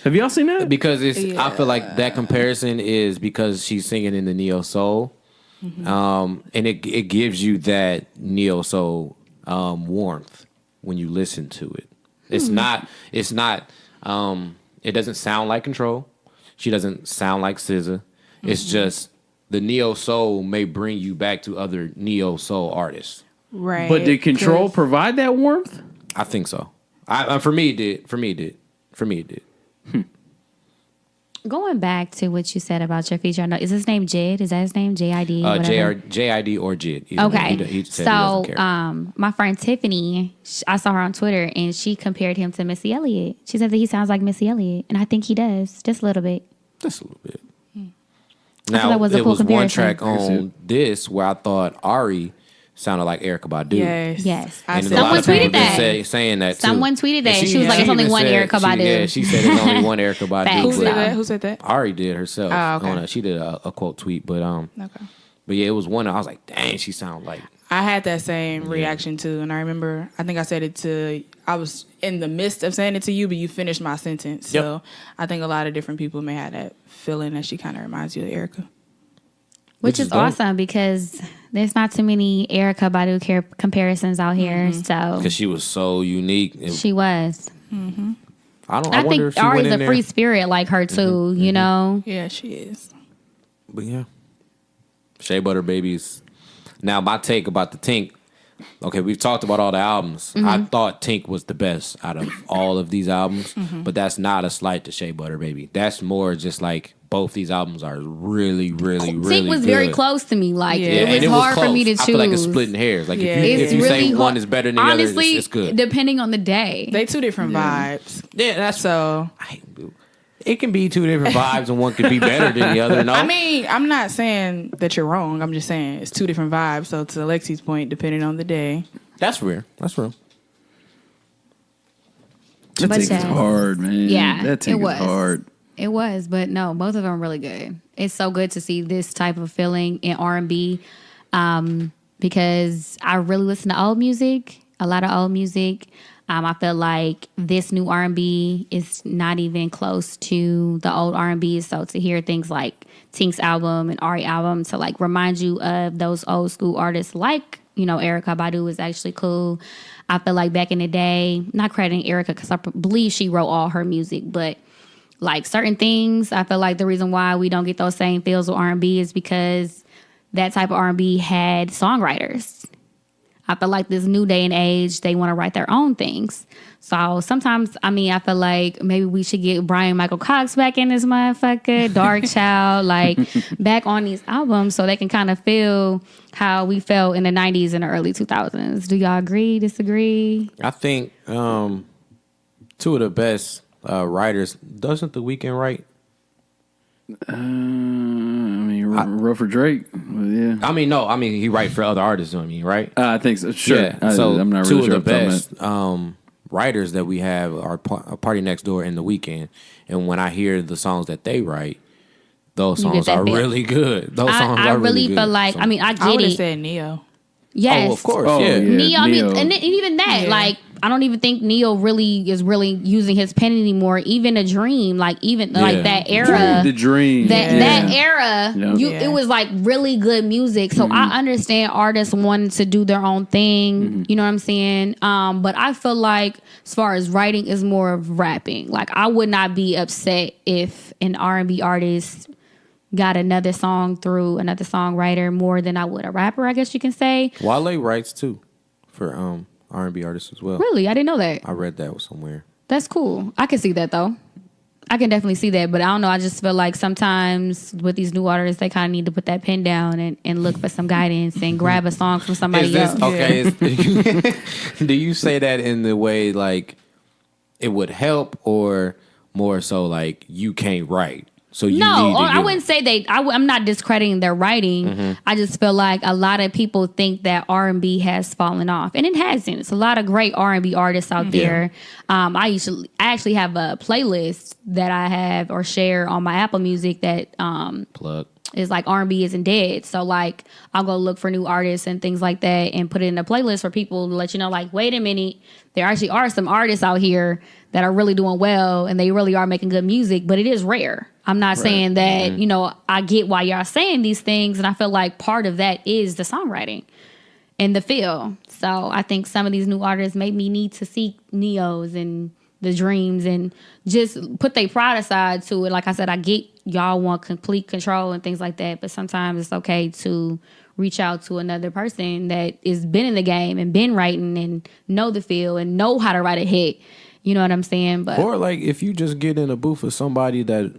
D: Have y'all seen that?
A: Because I feel like that comparison is because she's singing in the neo soul, and it gives you that neo soul warmth when you listen to it. It's not. It doesn't sound like Control. She doesn't sound like SZA. It's just the neo soul may bring you back to other neo soul artists.
C: Right.
D: But did Control provide that warmth?
A: I think so. For me, it did. For me, it did.
B: Going back to what you said about your feature, is his name Jid? Is that his name? JID?
A: JID or Jid.
B: Okay.
A: He said
B: so,
A: he doesn't care.
B: My friend Tiffany, I saw her on Twitter, and she compared him to Missy Elliott. She said that he sounds like Missy Elliott, and I think he does, just a little bit.
A: Just a little bit.
B: Now,
A: it was
B: comparison.
A: one track on this where I thought Ari sounded like Erykah Badu.
B: Yes.
A: And
B: Someone tweeted that.
A: Saying that too.
B: Someone tweeted that. She was like, it's only one Erykah Badu.
A: She said it's only one Erykah Badu.
C: Who said that?
A: Ari did herself.
C: Oh, okay.
A: She did a quote tweet, but
C: okay.
A: But yeah, it was one. I was like, dang, she sounded like.
C: I had that same reaction too, and I remember. I think I said it to. I was in the midst of saying it to you, but you finished my sentence.
A: Yep.
C: So I think a lot of different people may have that feeling that she kind of reminds you of Erykah.
B: Which is awesome because there's not too many Erykah Badu comparisons out here. So
A: because she was so unique.
B: She was.
C: Mm-hmm.
A: I wonder if
B: think
A: she
B: Ari's
A: went in
B: a free spirit like her too. You know.
C: Yeah, she is.
A: But yeah, Shea Butter Babies. Now my take about the Tink. Okay, we've talked about all the albums. I thought Tink was the best out of all of these albums, but that's not a slight to Shea Butter Baby. That's more just like both these albums are really, really, really
B: Tink was
A: good.
B: very close to me. Like
A: it
B: was hard for me to choose.
A: I feel like it's splitting hairs. Like if you
B: really
A: say one is better than the other, it's good.
B: Depending on the day.
C: They two different vibes.
A: Yeah, that's
C: so.
A: It can be two different vibes, and one could be better than the other. No,
C: I mean, I'm not saying that you're wrong. I'm just saying it's two different vibes. So to Lexi's point, depending on the day,
A: that's real. That's real.
D: That take is hard, man.
B: Yeah,
D: that take is hard.
B: It was, but no, both of them are really good. It's so good to see this type of feeling in R&B because I really listen to old music, a lot of old music. I feel like this new R&B is not even close to the old R&B. So to hear things like Tink's album and Ari album to like remind you of those old school artists like, Erykah Badu is actually cool. I feel like back in the day, not crediting Erykah because I believe she wrote all her music, but like certain things, I feel like the reason why we don't get those same feels with R&B is because that type of R&B had songwriters. I feel like this new day and age, they want to write their own things. So sometimes, I feel like maybe we should get Brian Michael Cox back in this motherfucker, Dark Child, like back on these albums so they can kind of feel how we felt in the 90s and the early 2000s. Do y'all agree, disagree?
A: I think two of the best writers, doesn't The Weeknd write?
D: Rougher Drake. Yeah.
A: He write for other artists. Right?
D: I think so. Sure.
A: Yeah.
D: I'm not
A: two
D: really sure
A: of the best writers that we have are Party Next Door and The Weeknd. And when I hear the songs that they write, those songs are really good. Those songs are really good.
B: I really feel like, I get
C: I would have
B: it.
C: said Neo.
B: Yes.
A: Oh, of course.
D: Yeah.
B: Neo. And even that, like, I don't even think Neo really is using his pen anymore. Even A Dream, like that era.
D: The Dream.
B: That era,
D: Yep.
B: it was like really good music. So I understand artists wanting to do their own thing. You know what I'm saying? But I feel like as far as writing is more of rapping. Like I would not be upset if an R&B artist got another song through another songwriter more than I would a rapper, I guess you can say.
A: Wale writes too for R&B artists as well.
B: Really? I didn't know that.
A: I read that somewhere.
B: That's cool. I can see that though. I can definitely see that, but I don't know. I just feel like sometimes with these new artists, they kind of need to put that pen down and look for some guidance and grab a song from somebody else.
A: Okay. Do you say that in the way like it would help or more so like you can't write? So you I wouldn't say I'm not discrediting their writing. I just feel like a lot of people think that R&B has fallen off, and it hasn't. It's a lot of great R&B artists out there. I actually have a playlist that I have or share on my Apple Music that plug
B: is like R&B isn't dead. So like I'll go look for new artists and things like that and put it in a playlist for people to let you know, like, wait a minute, there actually are some artists out here that are really doing well and they really are making good music, but it is rare. I'm not saying that, I get why y'all saying these things, and I feel like part of that is the songwriting and the feel. So I think some of these new artists maybe need to seek Neos and the Dreams and just put their pride aside to it. Like I said, I get y'all want complete control and things like that, but sometimes it's okay to reach out to another person that has been in the game and been writing and know the feel and know how to write a hit. You know what I'm saying? But
A: or like if you just get in a booth with somebody that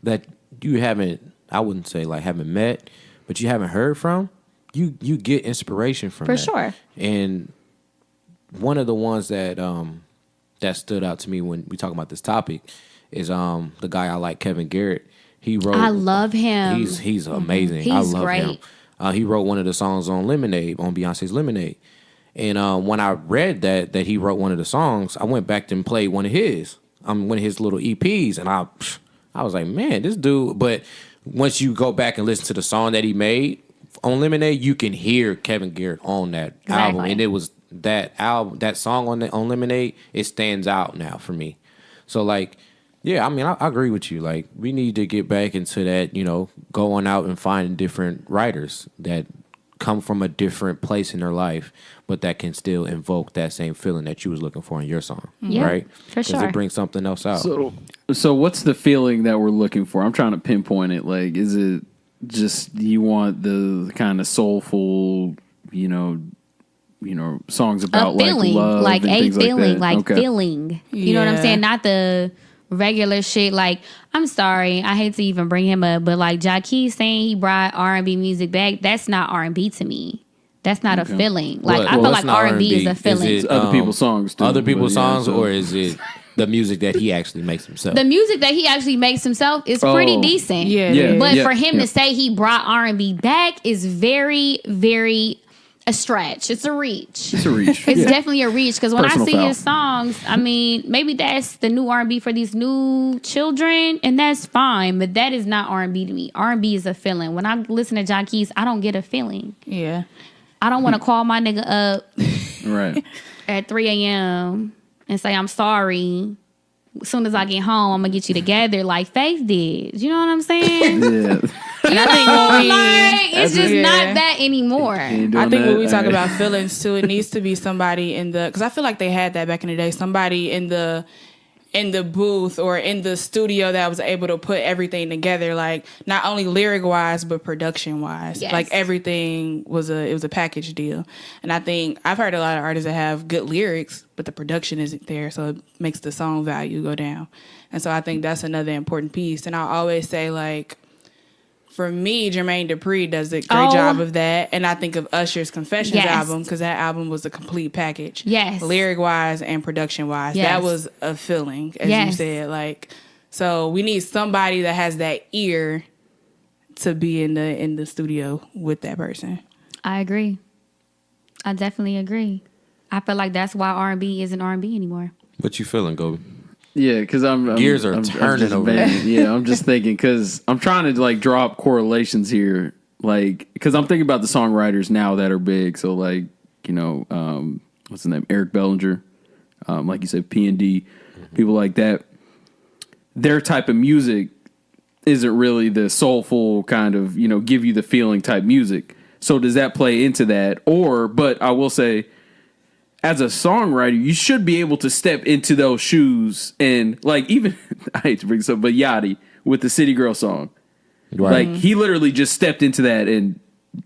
A: that you haven't, I wouldn't say like haven't met, but you haven't heard from, you get inspiration from
B: For
A: that.
B: sure.
A: And one of the ones that that stood out to me when we talk about this topic is the guy I like, Kevin Garrett. He wrote.
B: I love him.
A: He's amazing.
B: He's
A: I love
B: great.
A: him. He wrote one of the songs on Lemonade, on Beyonce's Lemonade. And when I read that he wrote one of the songs, I went back and played one of his little EPs, and I was like, man, this dude. But once you go back and listen to the song that he made on Lemonade, you can hear Kevin Garrett on that album, and it was that song on Lemonade. It stands out now for me. So like, yeah, I mean, I agree with you. Like, we need to get back into that, going out and finding different writers that come from a different place in their life, but that can still invoke that same feeling that you was looking for in your song,
B: Yeah,
A: right?
B: for sure.
A: Because it brings something else out.
D: So what's the feeling that we're looking for? I'm trying to pinpoint it. Like, is it just you want the kind of soulful, songs about
B: A feeling,
D: like love
B: like
D: and
B: a
D: things
B: feeling,
D: like that? Okay.
B: feeling. You know what I'm
C: Yeah.
B: saying? Not the regular shit. Like, I'm sorry, I hate to even bring him up, but like Jace saying he brought R&B music back, that's not R&B to me. That's not a feeling. Like, I feel
A: it's
B: like
A: not
B: R&B is a feeling.
A: Is it,
D: Other people's songs, too.
A: Other people's
D: But, yeah,
A: songs,
D: so-
A: or is it the music that he actually makes himself?
B: The music that he actually makes himself is pretty
D: Oh.
B: decent.
C: Yeah,
D: Yeah.
B: But
D: yeah,
B: for him
D: yeah.
B: to say he brought R&B back is very, very a stretch. It's a reach.
D: It's a reach.
B: It's
D: Yeah.
B: definitely a reach because when
D: Personal
B: I see
D: foul.
B: his songs, I mean, maybe that's the new R&B for these new children, and that's fine. But that is not R&B to me. R&B is a feeling. When I listen to Jace, I don't get a feeling.
C: Yeah.
B: I don't want to call my nigga up
D: Right.
B: at 3 a.m. and say I'm sorry. As soon as I get home, I'm gonna get you together like Faith did. You know what I'm saying?
D: Yeah.
C: And I think when we,
B: Like, it's just
C: Yeah.
B: not that anymore.
D: Ain't
C: I
D: doing
C: think
D: that.
C: when we talk
D: All right.
C: about feelings too, it needs to be somebody because I feel like they had that back in the day. Somebody in the booth or in the studio that was able to put everything together, like not only lyric wise but production wise.
B: Yes.
C: Like everything was a package deal. And I think I've heard a lot of artists that have good lyrics, but the production isn't there, so it makes the song value go down. And so I think that's another important piece. And I always say, like, for me, Jermaine Dupri does a great job of that. And I think of Usher's Confessions
B: Yes.
C: album, because that album was a complete package.
B: Yes.
C: Lyric-wise and production-wise.
B: Yes.
C: That was a feeling, as you
B: Yes.
C: said. Like, so we need somebody that has that ear to be in the studio with that person.
B: I agree. I definitely agree. I feel like that's why R&B isn't R&B anymore.
A: What you feeling, Gobe?
D: Yeah, because I'm
A: Gears are
D: I'm
A: turning
D: just
A: over
D: banging. Yeah, I'm just thinking because I'm trying to like draw up correlations here, like because I'm thinking about the songwriters now that are big. So like what's his name, Eric Bellinger, like you said, P&D, people like that. Their type of music isn't really the soulful kind of give you the feeling type music. So does that play into that? But I will say, as a songwriter, you should be able to step into those shoes and like even I hate to bring this up, but Yachty with the City Girl song,
A: Right.
D: like he literally just stepped into that and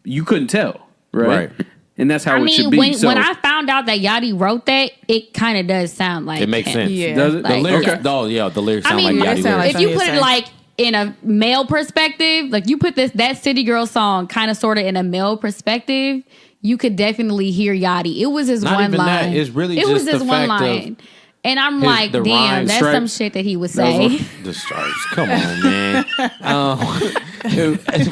D: you couldn't tell, right?
A: Right.
D: And that's how
B: I
D: it should
B: mean,
D: be.
B: when I found out that Yachty wrote that, it kind of does sound like
A: It makes
B: him.
A: sense.
C: Yeah.
D: Does it?
A: The
B: Like,
A: lyrics,
B: yeah.
A: the lyrics sound
B: I mean,
A: like
C: it
A: Yachty
C: sound like
A: lyrics.
B: if you
C: something
B: put
C: you'd
B: it
C: say.
B: like in a male perspective, like you put that City Girl song kind of sort of in a male perspective, you could definitely hear Yachty. It was his
A: Not
B: one
A: even
B: line.
A: that. It's really
B: it
A: just
B: was his
A: the
B: one
A: fact of
B: line. And I'm
A: his-
B: like,
A: the
B: damn,
A: rhyme
B: that's
D: stripes.
B: some shit that he would
D: That was
B: say.
A: The stripes. Come on, man.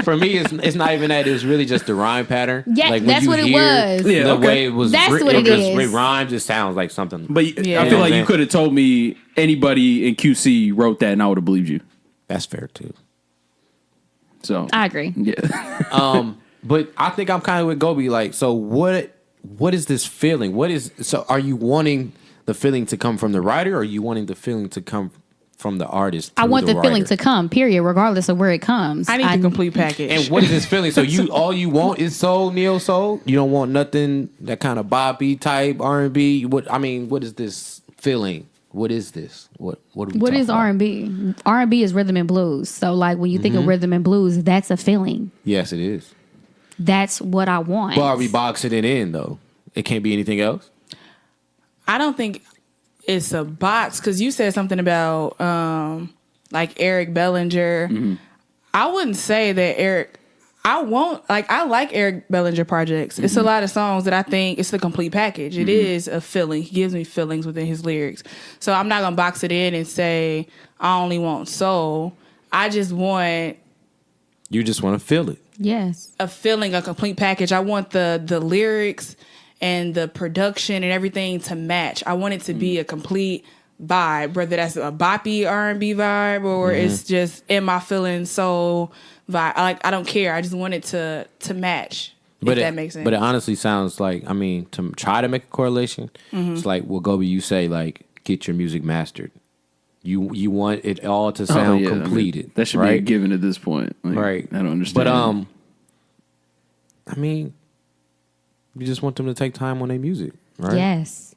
A: For me, it's not even that. It's really just the rhyme pattern.
B: Yeah,
A: like when
B: that's
A: you
B: what it
A: hear
B: was.
D: Yeah,
A: the
D: okay.
A: way it was.
B: That's
A: written,
B: what it
A: just-
B: is.
A: It rhymes. It sounds like something.
D: But
C: Yeah.
D: I feel like
A: Yeah.
D: you could have told me anybody in QC wrote that and I would have believed you.
A: that's fair too.
D: So
B: I agree.
D: yeah.
A: But I think I'm kind of with Gobe. Like, so what is this feeling? So are you wanting the feeling to come from the writer, or are you wanting the feeling to come from the artist?
B: I want the feeling
A: writer?
B: to come, period, regardless of where it comes.
C: I need the complete package.
A: And what is this feeling? So all you want is soul, neo soul. You don't want nothing that kind of Bobby type R&B. What is this feeling? What is this? What are we
B: What
A: talking
B: is
A: about?
B: R&B? R&B is rhythm and blues. So like when you think of rhythm and blues, that's a feeling.
A: Yes, it is.
B: That's what I want.
A: But are we boxing it in though? It can't be anything else.
C: I don't think it's a box, because you said something about like Eric Bellinger. I wouldn't say that Eric. I like Eric Bellinger projects. It's a lot of songs that I think it's the complete package. It is a feeling. He gives me feelings within his lyrics. So I'm not gonna box it in and say I only want soul. I just want.
A: You just want to feel it.
B: Yes.
C: A feeling, a complete package. I want the lyrics and the production and everything to match. I want it to be a complete vibe, whether that's a boppy R&B vibe or it's just in my feeling soul vibe. I don't care. I just want it to match. If that makes sense.
A: But it honestly sounds like, I mean, to try to make a correlation, it's like, well, Gobe, you say like, get your music mastered. You want it all to sound completed.
D: I mean, that should be a given at this point. Like,
A: right.
D: I don't understand.
A: But I mean, you just want them to take time on their music, right?
B: Yes.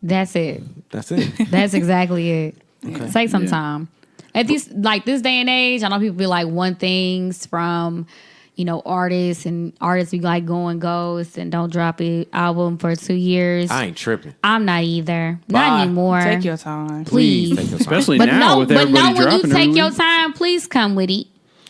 B: That's it.
A: That's it.
B: That's exactly it.
A: Okay.
B: Take some time. At this day and age, I know people be like want things from, artists be like going ghost and don't drop an album for 2 years.
A: I ain't tripping.
B: I'm not either. Not anymore.
C: Take your time.
B: Please.
A: Take your time.
D: Especially now with everybody dropping.
B: When you take your time, please come with it.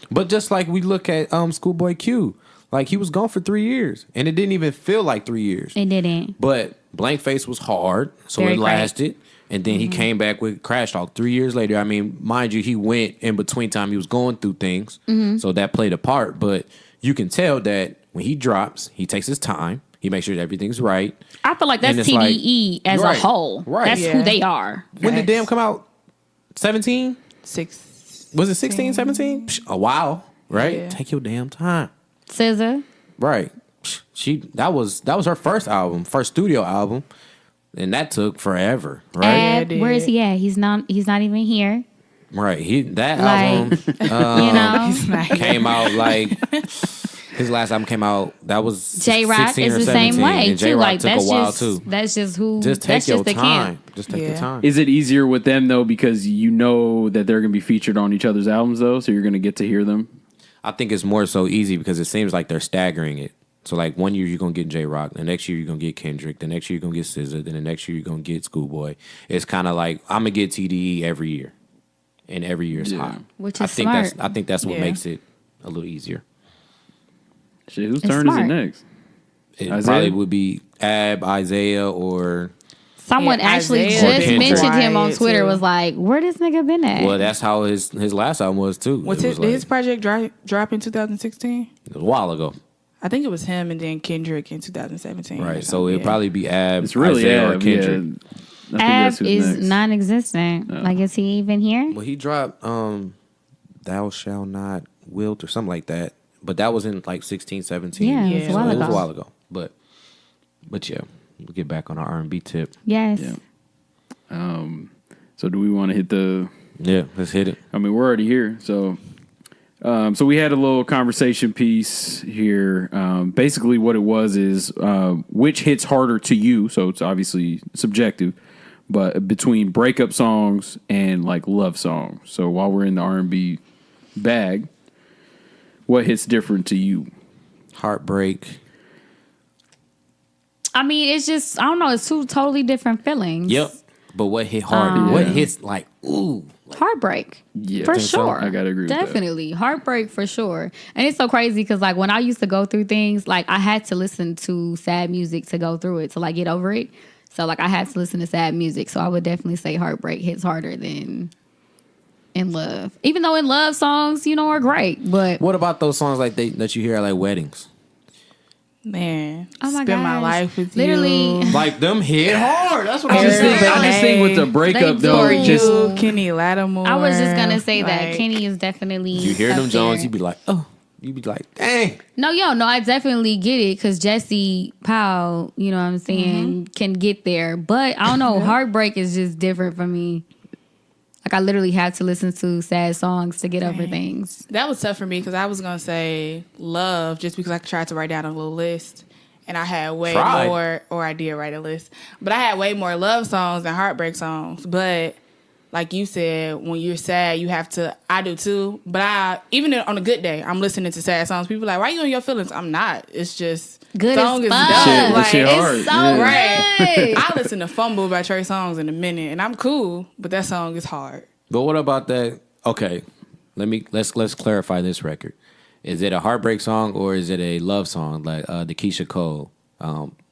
A: But just like we look at Schoolboy Q, like he was gone for 3 years, and it didn't even feel like 3 years.
B: It didn't.
A: But Blank Face was hard, so
B: Very
A: it lasted. And then he came back with Crash Talk 3 years later. I mean, mind you, he went in between time. He was going through things, so that played a part. But you can tell that when he drops, he takes his time. He makes sure that everything's right.
B: I feel like that's TDE as a whole.
A: Right.
B: That's who they are.
A: When did Damn come out? 17?
C: 6.
A: Was it 16, 17? A while, right?
C: Yeah.
A: Take your damn time.
B: SZA.
A: Right. That was her first album, first studio album. And that took forever, right?
B: Where is he at? He's not even here.
A: Right. Album came out like his last album came out. That was
B: J-Rock is the same way
A: and
B: too.
A: J-Rock
B: Like
A: took a while too.
B: That's just who.
A: Just take your
B: the
A: time.
B: camp.
A: Just take the time.
D: Is it easier with them though because you know that they're going to be featured on each other's albums though, so you're going to get to hear them?
A: I think it's more so easy because it seems like they're staggering it. So like 1 year you're gonna get J-Rock, the next year you're gonna get Kendrick, the next year you're gonna get SZA, then the next year you're gonna get Schoolboy. It's kind of like I'm gonna get TDE every year, and every year is hot.
B: Which is smart.
A: I think that's what makes it a little easier.
D: Shit, whose turn is it next?
A: It probably would be Isaiah, or
B: someone actually
C: Isaiah
B: just mentioned him on Twitter. Was like, where this nigga been at?
A: Well, that's how his last album was too.
C: Did his project drop in 2016?
A: It was a while ago.
C: I think it was him and then Kendrick in 2017.
A: Right, so it'd probably be
D: It's really
A: Isaiah or Kendrick.
B: Ab is non-existent. Like, is he even here?
A: Well, he dropped Thou Shall Not Wilt or something like that. But that was in like 16, 17.
B: Yeah, it was
A: It was a while ago. But yeah, we'll get back on our R&B tip.
B: Yes.
D: Yeah. So do we want to hit the...
A: Yeah, let's hit it.
D: I mean, we're already here, so... So we had a little conversation piece here. Basically what it was is which hits harder to you, so it's obviously subjective, but between breakup songs and like love songs. So while we're in the R&B bag, what hits different to you?
A: Heartbreak.
B: I mean, it's just, I don't know, it's two totally different feelings.
A: Yep. But what hit harder? What hits like, ooh?
B: Heartbreak.
D: Yeah,
B: for sure.
D: So? I gotta agree with that.
B: Definitely. Heartbreak for sure. And it's so crazy because like when I used to go through things, like I had to listen to sad music to go through it, to like get over it. So like I had to listen to sad music. So I would definitely say heartbreak hits harder than in love. Even though in love songs, are great. But
A: what about those songs like that you hear at like weddings?
C: Man,
B: oh my
C: spend my
B: gosh.
C: life with
B: Literally.
C: you.
A: Like them hit hard. That's what
D: I just think with the breakup though,
C: For
D: just
C: you, Kenny Lattimore.
B: I was just gonna say that
C: like,
B: Kenny is definitely.
A: You hear them
B: up
A: Jones,
B: there.
A: you be like, oh. You be like, dang.
B: No, I definitely get it because Jesse Powell, you know what I'm saying, can get there. But I don't know, heartbreak is just different for me. Like I literally had to listen to sad songs to get over things.
C: That was tough for me because I was gonna say love just because I tried to write down a little list. And I had way more, or I did write a list, but I had way more love songs than heartbreak songs. But like you said, when you're sad, you have to, I do too. But even on a good day, I'm listening to sad songs. People are like, why are you in your feelings? I'm not. It's just,
B: good
C: song
B: as
C: is
B: fuck.
C: done. Like,
D: shit hard.
B: It's so
C: right.
B: good.
C: I listen to Fumble by Trey Songz in a minute, and I'm cool, but that song is hard.
A: But what about that Okay, let's clarify this record. Is it a heartbreak song or is it a love song like the Keisha Cole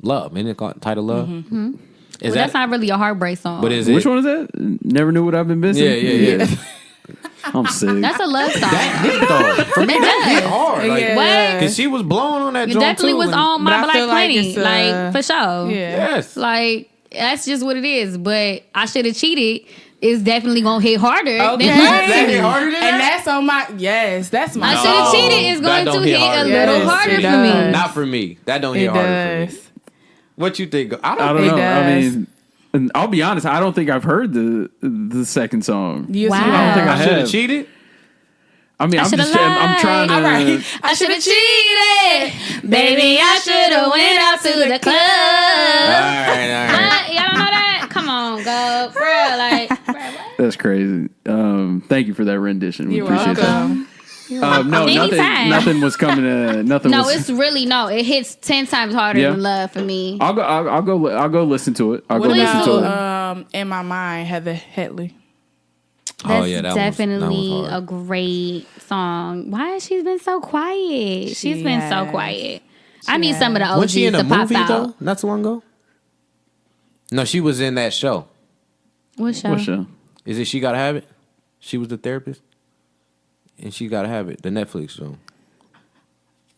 A: Love? Isn't it titled Love?
B: Mm-hmm. That's not really a heartbreak song.
A: But is
D: Which
A: it?
D: one is that? Never Knew What I've Been Missing?
A: Yeah.
D: I'm sick.
B: That's a love song.
A: That hit though. For me, that hit hard. Like,
B: What?
A: Because she was blowing on that
B: You
A: joint
B: definitely
A: too,
B: was on
C: but
B: my
C: I
B: Black
C: feel like
B: Plenty.
C: it's,
B: Like, for sure.
C: Yeah.
A: Yes.
B: Like, that's just what it is. But I Should Have Cheated is definitely going to hit harder
C: Okay.
B: than Love.
A: That hit harder than
C: And
A: that?
C: that's on my, that's my
B: I
A: No.
B: Should Have Cheated is
A: that
B: going
A: don't
B: to
A: hit
B: hit a
A: harder.
B: little
C: Yes,
B: harder
C: it
B: for
C: does.
B: me.
A: Not for me. That don't hit
C: It
A: harder for me.
C: does.
A: What you think?
D: I don't
C: It
D: know. I
C: does.
D: mean, and I'll be honest. I don't think I've heard the second song.
C: Yes,
B: Wow.
C: you
D: I don't think I
A: I should have
D: have.
A: cheated.
D: I mean, I'm
B: should've
D: I'm trying to.
C: All right.
B: I should have cheated. Baby, I should have went out to the club.
A: All right.
B: Y'all don't know that? Come on, go. Bro, like, bro, what?
D: That's crazy. Thank you for that rendition. We
C: You're
D: appreciate
C: welcome.
D: that. No,
B: Anytime.
D: nothing was coming. Nothing.
B: No,
D: was,
B: it's really, it hits 10 times harder
D: Yeah.
B: than Love for me.
D: I'll go listen to it. I'll
C: What
D: go listen to it.
C: about In My Mind, Heather Headley?
A: Oh
B: That's
A: yeah, that
B: definitely
A: one's
B: a
A: hard.
B: great song. Why has she been so quiet? She's been so
C: has.
B: quiet. I need some of the OGs
A: Was she in a
B: to pop
A: movie
B: out.
A: though? Not so long ago. No, she was in that show.
B: What show?
D: What show?
A: Is it She Gotta Have It? She was the therapist, and She Gotta Have It. The Netflix show.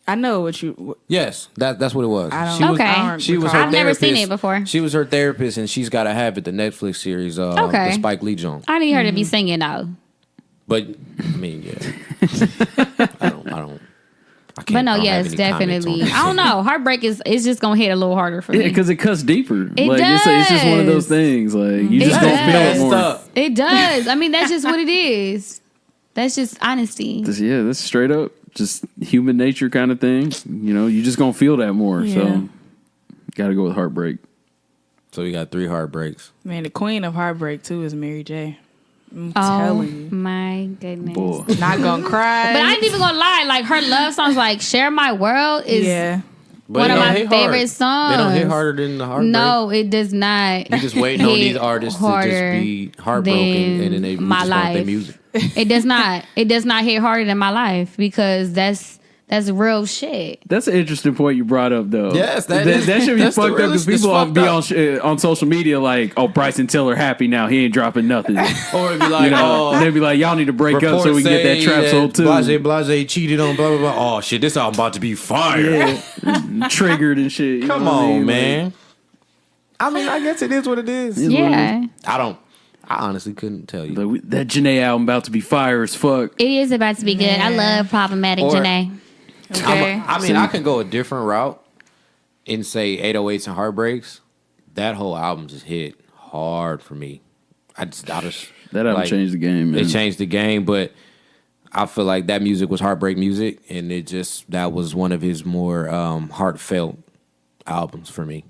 C: I know what you.
A: Yes, that's what it was.
C: I don't.
A: She was,
B: Okay.
C: I don't
A: She was
C: recall.
A: her
B: I've never
A: therapist.
B: seen it before.
A: She was her therapist, and She's Gotta Have It. The Netflix series.
B: Okay.
A: The Spike Lee joint.
B: I need her to be singing though.
A: But I mean, yeah. I don't. I can't,
B: But no,
A: I don't have
B: yes,
A: any comments on
B: definitely.
A: that
B: I don't know. Heartbreak is just gonna hit a little harder for
D: Yeah,
B: me.
D: because it cuts deeper.
B: It
D: It's just one of those
B: does.
D: things. Like you
B: It
D: just don't
B: does.
D: feel it more.
A: Up.
B: It does. I mean, that's just what it is. That's just honesty.
D: That's straight up just human nature kind of thing. You know, you just gonna feel that more.
C: Yeah.
D: So, got to go with heartbreak.
A: So we got 3 heartbreaks.
C: Man, the queen of heartbreak too is Mary J. I'm
B: Oh
C: telling you,
B: my goodness.
D: Boy,
C: not gonna cry.
B: But I ain't even gonna lie. Like her love songs, like "Share My World" is
A: But
B: one
A: it
B: of
A: don't
B: my
A: hit
B: favorite
A: hard.
B: songs.
A: They don't hit harder than the heartbreak.
B: No, it does not.
A: You just waiting on
B: hit
A: these artists to just
B: harder
A: be heartbroken,
B: than
A: and then they
B: my
A: just want their
B: life.
A: music.
B: It does not. It does not hit harder than my life because that's real shit.
D: that's an interesting point you brought up, though.
A: Yes,
D: that should be
A: that's the
D: fucked up because
A: realest- it's
D: people
A: fucked
D: be
A: up.
D: on social media like, "Oh, Bryson Tiller happy now. He ain't dropping nothing."
A: Or it'd be like,
D: And they'd be like, "Y'all need to break up so we can get that trap sold too."
A: Blase cheated on blah blah blah. Oh shit, this album about to be fire.
D: Yeah. Triggered and shit. You
A: Come
D: know what I
A: on,
D: mean?
A: man. I mean, I guess it is what it is.
B: Yeah,
A: I honestly couldn't tell you.
D: Like, that Janae album about to be fire as fuck.
B: it is about to be good. I love problematic
A: Or-
B: Janae.
C: okay.
A: I mean, I can go a different route and say 808s and Heartbreaks. That whole album just hit hard for me. I just
D: That album changed the game, man.
A: It changed the game, but I feel like that music was heartbreak music, and that was one of his more heartfelt albums for me.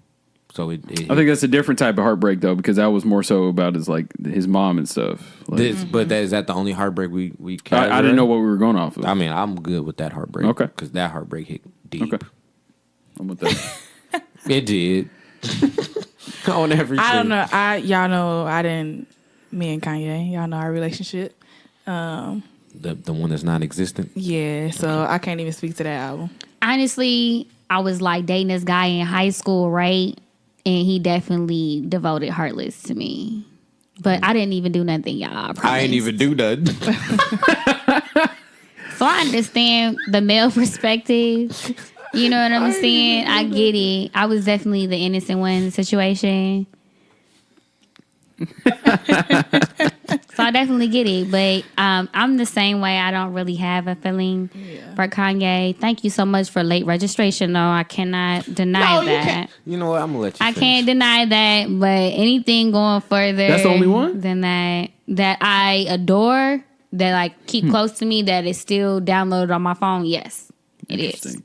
A: So I
D: think that's a different type of heartbreak though, because that was more so about his mom and stuff. Like,
A: is that the only heartbreak we
D: I didn't know what we were going off of.
A: I mean, I'm good with that heartbreak.
D: Okay.
A: Because that heartbreak hit deep.
D: Okay. I'm with that.
A: It did. On every
C: I don't
A: shit.
C: know. Y'all know I didn't. Me and Kanye. Y'all know our relationship.
A: The one that's non-existent.
C: Yeah. So I can't even speak to that album.
B: Honestly, I was like dating this guy in high school, right? And he definitely devoted Heartless to me. But I didn't even do nothing, y'all. I
A: I ain't
B: promise.
A: even do nothing.
B: So I understand the male perspective. You know what I'm saying? I get it. I was definitely the innocent one in the situation. So I definitely get it. But I'm the same way. I don't really have a feeling for Kanye. Thank you so much for late registration, though. I cannot deny that.
A: You know what? I'm gonna let you.
B: I
A: finish.
B: can't deny that. But anything going further
D: That's the only one?
B: than that I adore, that like keep close to me, that is still downloaded on my phone, yes, it is.
D: Interesting.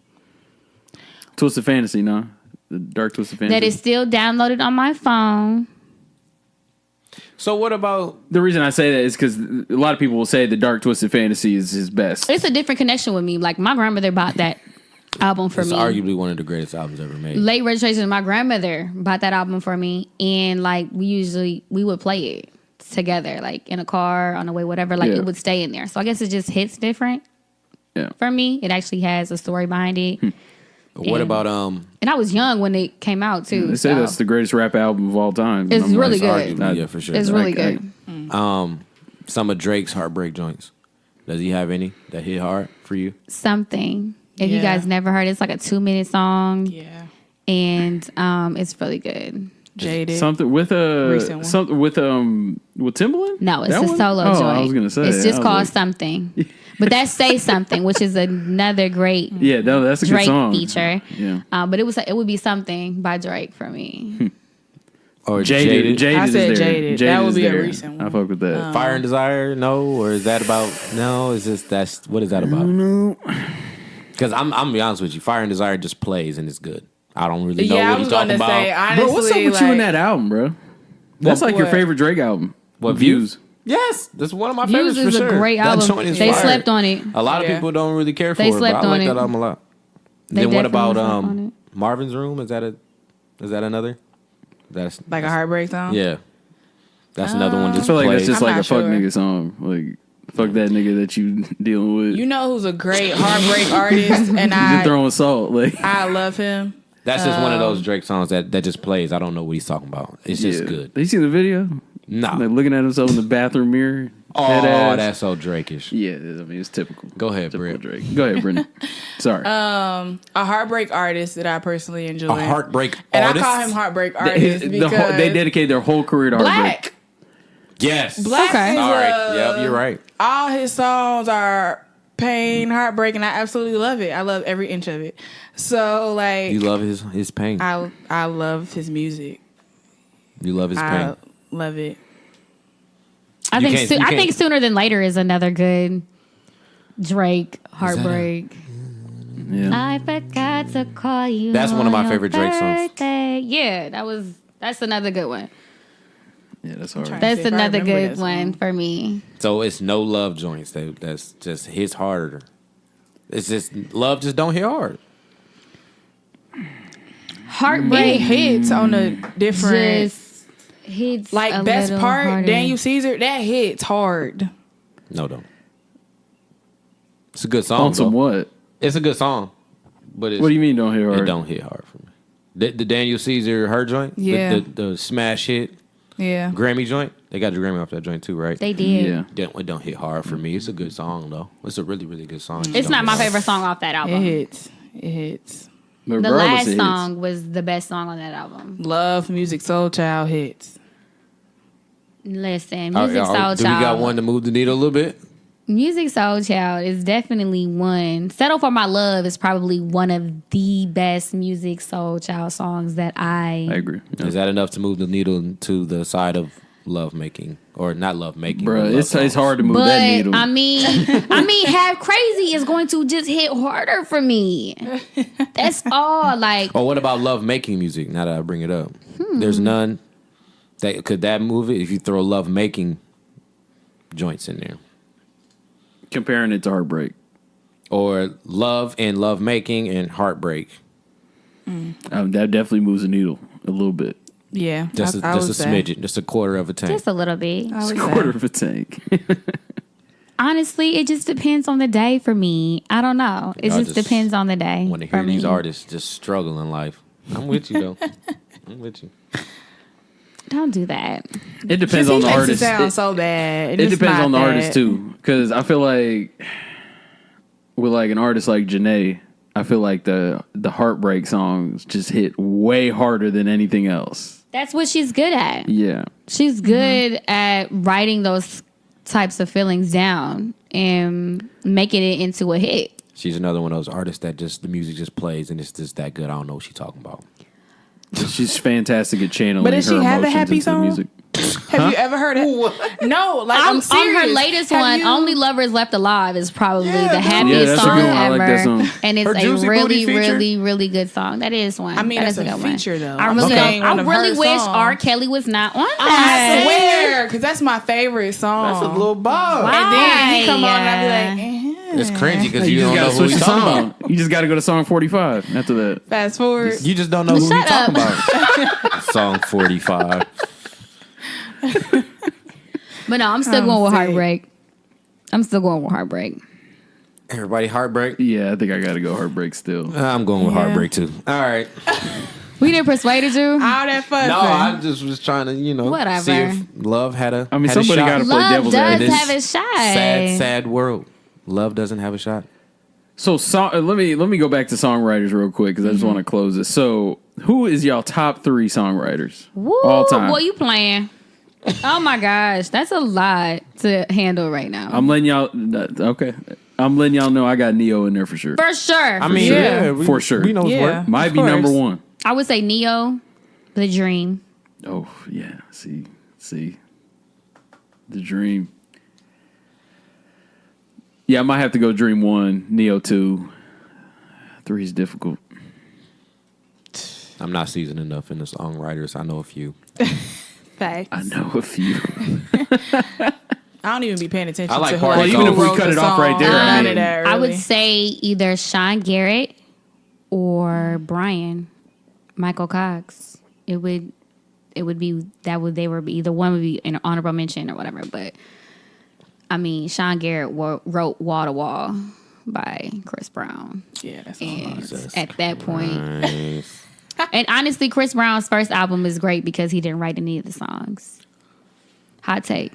D: Twisted Fantasy, no? The Dark Twisted Fantasy.
B: That is still downloaded on my phone.
A: So what about?
D: The reason I say that is because a lot of people will say the Dark Twisted Fantasy is his best.
B: It's a different connection with me. Like my grandmother bought that album for
A: It's
B: me.
A: arguably one of the greatest albums ever made.
B: Late registration, my grandmother bought that album for me, and like we would play it. together, like in a car, on the way, whatever. Like it would stay in there. So I guess it just hits different. Yeah. For me, it actually has a story behind it.
A: What about
B: And I was young when it came out too.
D: They say that's the greatest rap album of all time.
B: It's really good.
A: Yeah, for sure.
B: It's really good.
A: Some of Drake's heartbreak joints. Does he have any that hit hard for you?
B: Something. If you guys never heard, it's like a 2-minute song.
C: Yeah.
B: And it's really good.
C: Jaded.
D: Something with Timbaland?
B: No, it's a solo joint.
D: I was gonna say
B: it's just called Something. But that's Say Something, which is another great
D: that's a
B: Drake
D: good song.
B: feature.
D: Yeah.
B: But it would be Something by Drake for me.
A: Or
D: Jaded.
C: I said Jaded. That would be a
D: there.
C: recent one.
D: I fuck with that.
A: Fire and Desire, no? Or is that about no? Is this what is that about?
D: No.
A: Because I'm gonna be honest with you, Fire and Desire just plays and it's good. I don't really know what he's talking about.
C: Say, honestly,
D: bro, what's up with you in that album, bro? That's like your favorite Drake album.
A: What, Views? Yes, that's one of my favorites
B: Views is
A: for sure.
B: a great album. They
A: fire.
B: slept on it.
A: A lot of people don't really care for
B: They
A: it, but
B: slept
A: I
B: on
A: like
B: it.
A: that album a lot.
B: They
A: Then what
B: definitely
A: about
B: slept on it.
A: Marvin's Room? Is that another? That's
C: like a heartbreak song?
A: Yeah. That's another one.
D: I feel like that's just
C: I'm
D: like a
C: not
D: fuck
C: sure.
D: nigga song. Like, fuck that nigga that you dealing with.
C: You know who's a great heartbreak artist, and
D: You're throwing salt. Like,
C: I love him.
A: That's just one of those Drake songs that just plays. I don't know what he's talking about. It's just good.
D: Did you see the video?
A: No.
D: Like looking at himself in the bathroom mirror.
A: Oh,
D: Head-ass.
A: that's so Drake-ish.
D: Yeah, I mean it's typical.
A: Go ahead,
D: Typical
A: Britt.
D: Drake. Go ahead, Brytnie. Sorry.
C: A heartbreak artist that I personally enjoy.
A: A heartbreak
C: and
A: artist?
C: I call him heartbreak artist because
D: they dedicate their whole career to heartbreak.
C: Black.
A: Yes.
C: Black
B: Okay.
C: is
A: All right. Yep, you're right.
C: all his songs are pain, heartbreak, and I absolutely love it. I love every inch of it. So like,
A: You love his pain.
C: I love his music.
A: You love his
C: I
A: pain.
C: love it.
B: I
A: You
B: think
A: can't- you
B: I think
A: can't-
B: Sooner Than Later is another good Drake heartbreak.
D: Yeah.
B: I forgot to call you.
A: That's one of my
B: on your
A: favorite Drake songs.
B: birthday. Yeah, that's another good one.
D: Yeah, that's hard.
C: Trying to
B: That's
C: see if I
B: another
C: remember
B: good
C: that
B: one
C: song.
B: for me.
A: So it's no love joints. That's just hits harder. It's just love just don't hit hard.
B: Heartbreak
C: It hits on a different,
B: just hits
C: like
B: a
C: best
B: little
C: part.
B: harder.
C: Daniel Caesar, that hits hard.
A: No, don't. It's a good song.
D: On some
A: though.
D: what?
A: It's a good song, but it's,
D: What do you mean don't hit hard?
A: It don't hit hard for me. The Daniel Caesar her joint,
C: Yeah.
A: the smash hit
C: Yeah.
A: Grammy joint. They got the Grammy off that joint too, right?
B: They did.
D: Yeah.
A: It don't hit hard for me. It's a good song though. It's a really really good song.
B: It's not my favorite song off that
C: It
B: album.
C: hits. It hits.
B: The
D: Regardless,
B: last
D: it hits.
B: song was the best song on that album.
C: Love, Music, Soul Child hits.
B: Listen,
A: All
B: Music
A: right,
B: Soul
A: do
B: Child.
A: we got one to move the needle a little bit?
B: Music Soul Child is definitely one. Settle for My Love is probably one of the best Music Soul Child songs that
D: I agree. Yeah.
A: Is that enough to move the needle to the side of love making or not love making?
D: Bro,
A: but
D: it's
A: love songs?
D: hard to move
B: But
D: that needle.
B: I mean, Have Crazy is going to just hit harder for me. That's all. Like,
A: Or what about love making music? Now that I bring it up, there's none. Could that move it if you throw love making joints in there,
D: Comparing it to heartbreak.
A: or love and love making and heartbreak?
D: That definitely moves the needle a little bit.
C: Yeah.
A: Just
C: I
A: a
C: would say.
A: smidget, just a quarter of a tank.
B: just a little bit.
C: I
D: It's
C: would
D: a
C: say.
D: quarter of a tank.
B: Honestly, it just depends on the day for me. I don't know. It
A: I
B: just
A: just
B: depends on the day.
A: Want to
B: for
A: hear these
B: me.
A: artists just struggle in life? I'm with you though. I'm with you.
B: Don't do that.
D: It depends on the
C: Makes
D: artist.
C: it sound so bad.
D: It
C: It's
D: depends
C: not
D: on the
C: that.
D: artist too, because I feel like with like an artist like Janae, I feel like the heartbreak songs just hit way harder than anything else.
B: That's what she's good at.
D: Yeah,
B: She's good at writing those types of feelings down and making it into a hit.
A: She's another one of those artists that just the music just plays and it's just that good. I don't know what she's talking about.
D: she's fantastic at channeling
C: But does
D: her
C: she have a
D: emotions
C: happy
D: into the
C: song?
D: music.
C: Have you ever heard it? No, like I'm
B: On
C: serious.
B: her latest
C: Have
B: one,
C: you-
B: Only Lovers Left Alive is probably the
D: Yeah,
B: happiest
D: that's a
B: song
D: good one. I
B: ever.
D: like that song.
B: And it's
A: Her
B: a
A: Juicy
B: really,
A: Booty feature?
B: really, really good song. That is one.
C: I mean,
B: That
C: that's
B: is
C: a
B: good one.
C: feature though.
B: I
C: I'm
B: really,
C: saying one
B: I
C: of
B: really
C: her
B: wish
C: songs.
B: R. Kelly was not on
C: I
B: that.
C: swear, because that's my favorite song.
A: bomb.
C: And then he come on and I be
B: Why?
C: like,
A: It's cringy because
D: You
A: you,
D: just
A: don't know
D: gotta
A: who
D: switch
A: he's
D: the
A: talking
D: song.
A: about.
D: You just got to go to song 45 after that.
C: fast forward.
A: You just don't know who he's
B: Shut
A: talking about. Song 45.
B: But no, I'm still going with Heartbreak. I'm still going with Heartbreak.
A: Everybody Heartbreak?
D: Yeah, I think I got to go Heartbreak still.
A: I'm going with Heartbreak too. All right.
B: We didn't persuaded you?
C: All that fussing.
A: No, I just was trying to,
B: Whatever.
A: see if love had a.
D: I mean,
A: had
D: somebody got to play
B: Love
D: devil's
B: does
D: advocate.
B: have a shot.
A: Sad world. Love doesn't have a shot.
D: So let me go back to songwriters real quick because I just want to close this. So who is y'all top 3 songwriters all time?
B: Boy, you playing. Oh my gosh. That's a lot to handle right now.
D: I'm letting y'all. Okay, I'm letting y'all know I got Neo in there for sure.
B: For sure.
A: I mean,
D: For sure.
A: We know his work.
D: Might be number 1.
B: I would say Neo, The Dream.
D: Oh yeah, see, The Dream. Yeah, I might have to go Dream 1, Neo 2. 3 is difficult.
A: I'm not seasoned enough in the songwriters. I know a few.
C: Facts.
D: I know a few.
C: I don't even be paying attention
A: I like
C: to who
A: Party
D: even if we
C: wrote
D: cut
C: the
D: it off
C: song.
D: right there, I
C: None
D: mean-
C: of that, really.
B: I would say either Sean Garrett or Brian, Michael Cox. It would be that would they were either one would be an honorable mention or whatever. But I mean, Sean Garrett wrote Wall to Wall by Chris Brown.
C: Yeah, that's
B: And
A: Jesus
B: at that point,
A: Nice.
B: and honestly, Chris Brown's first album is great because he didn't write any of the songs. Hot take.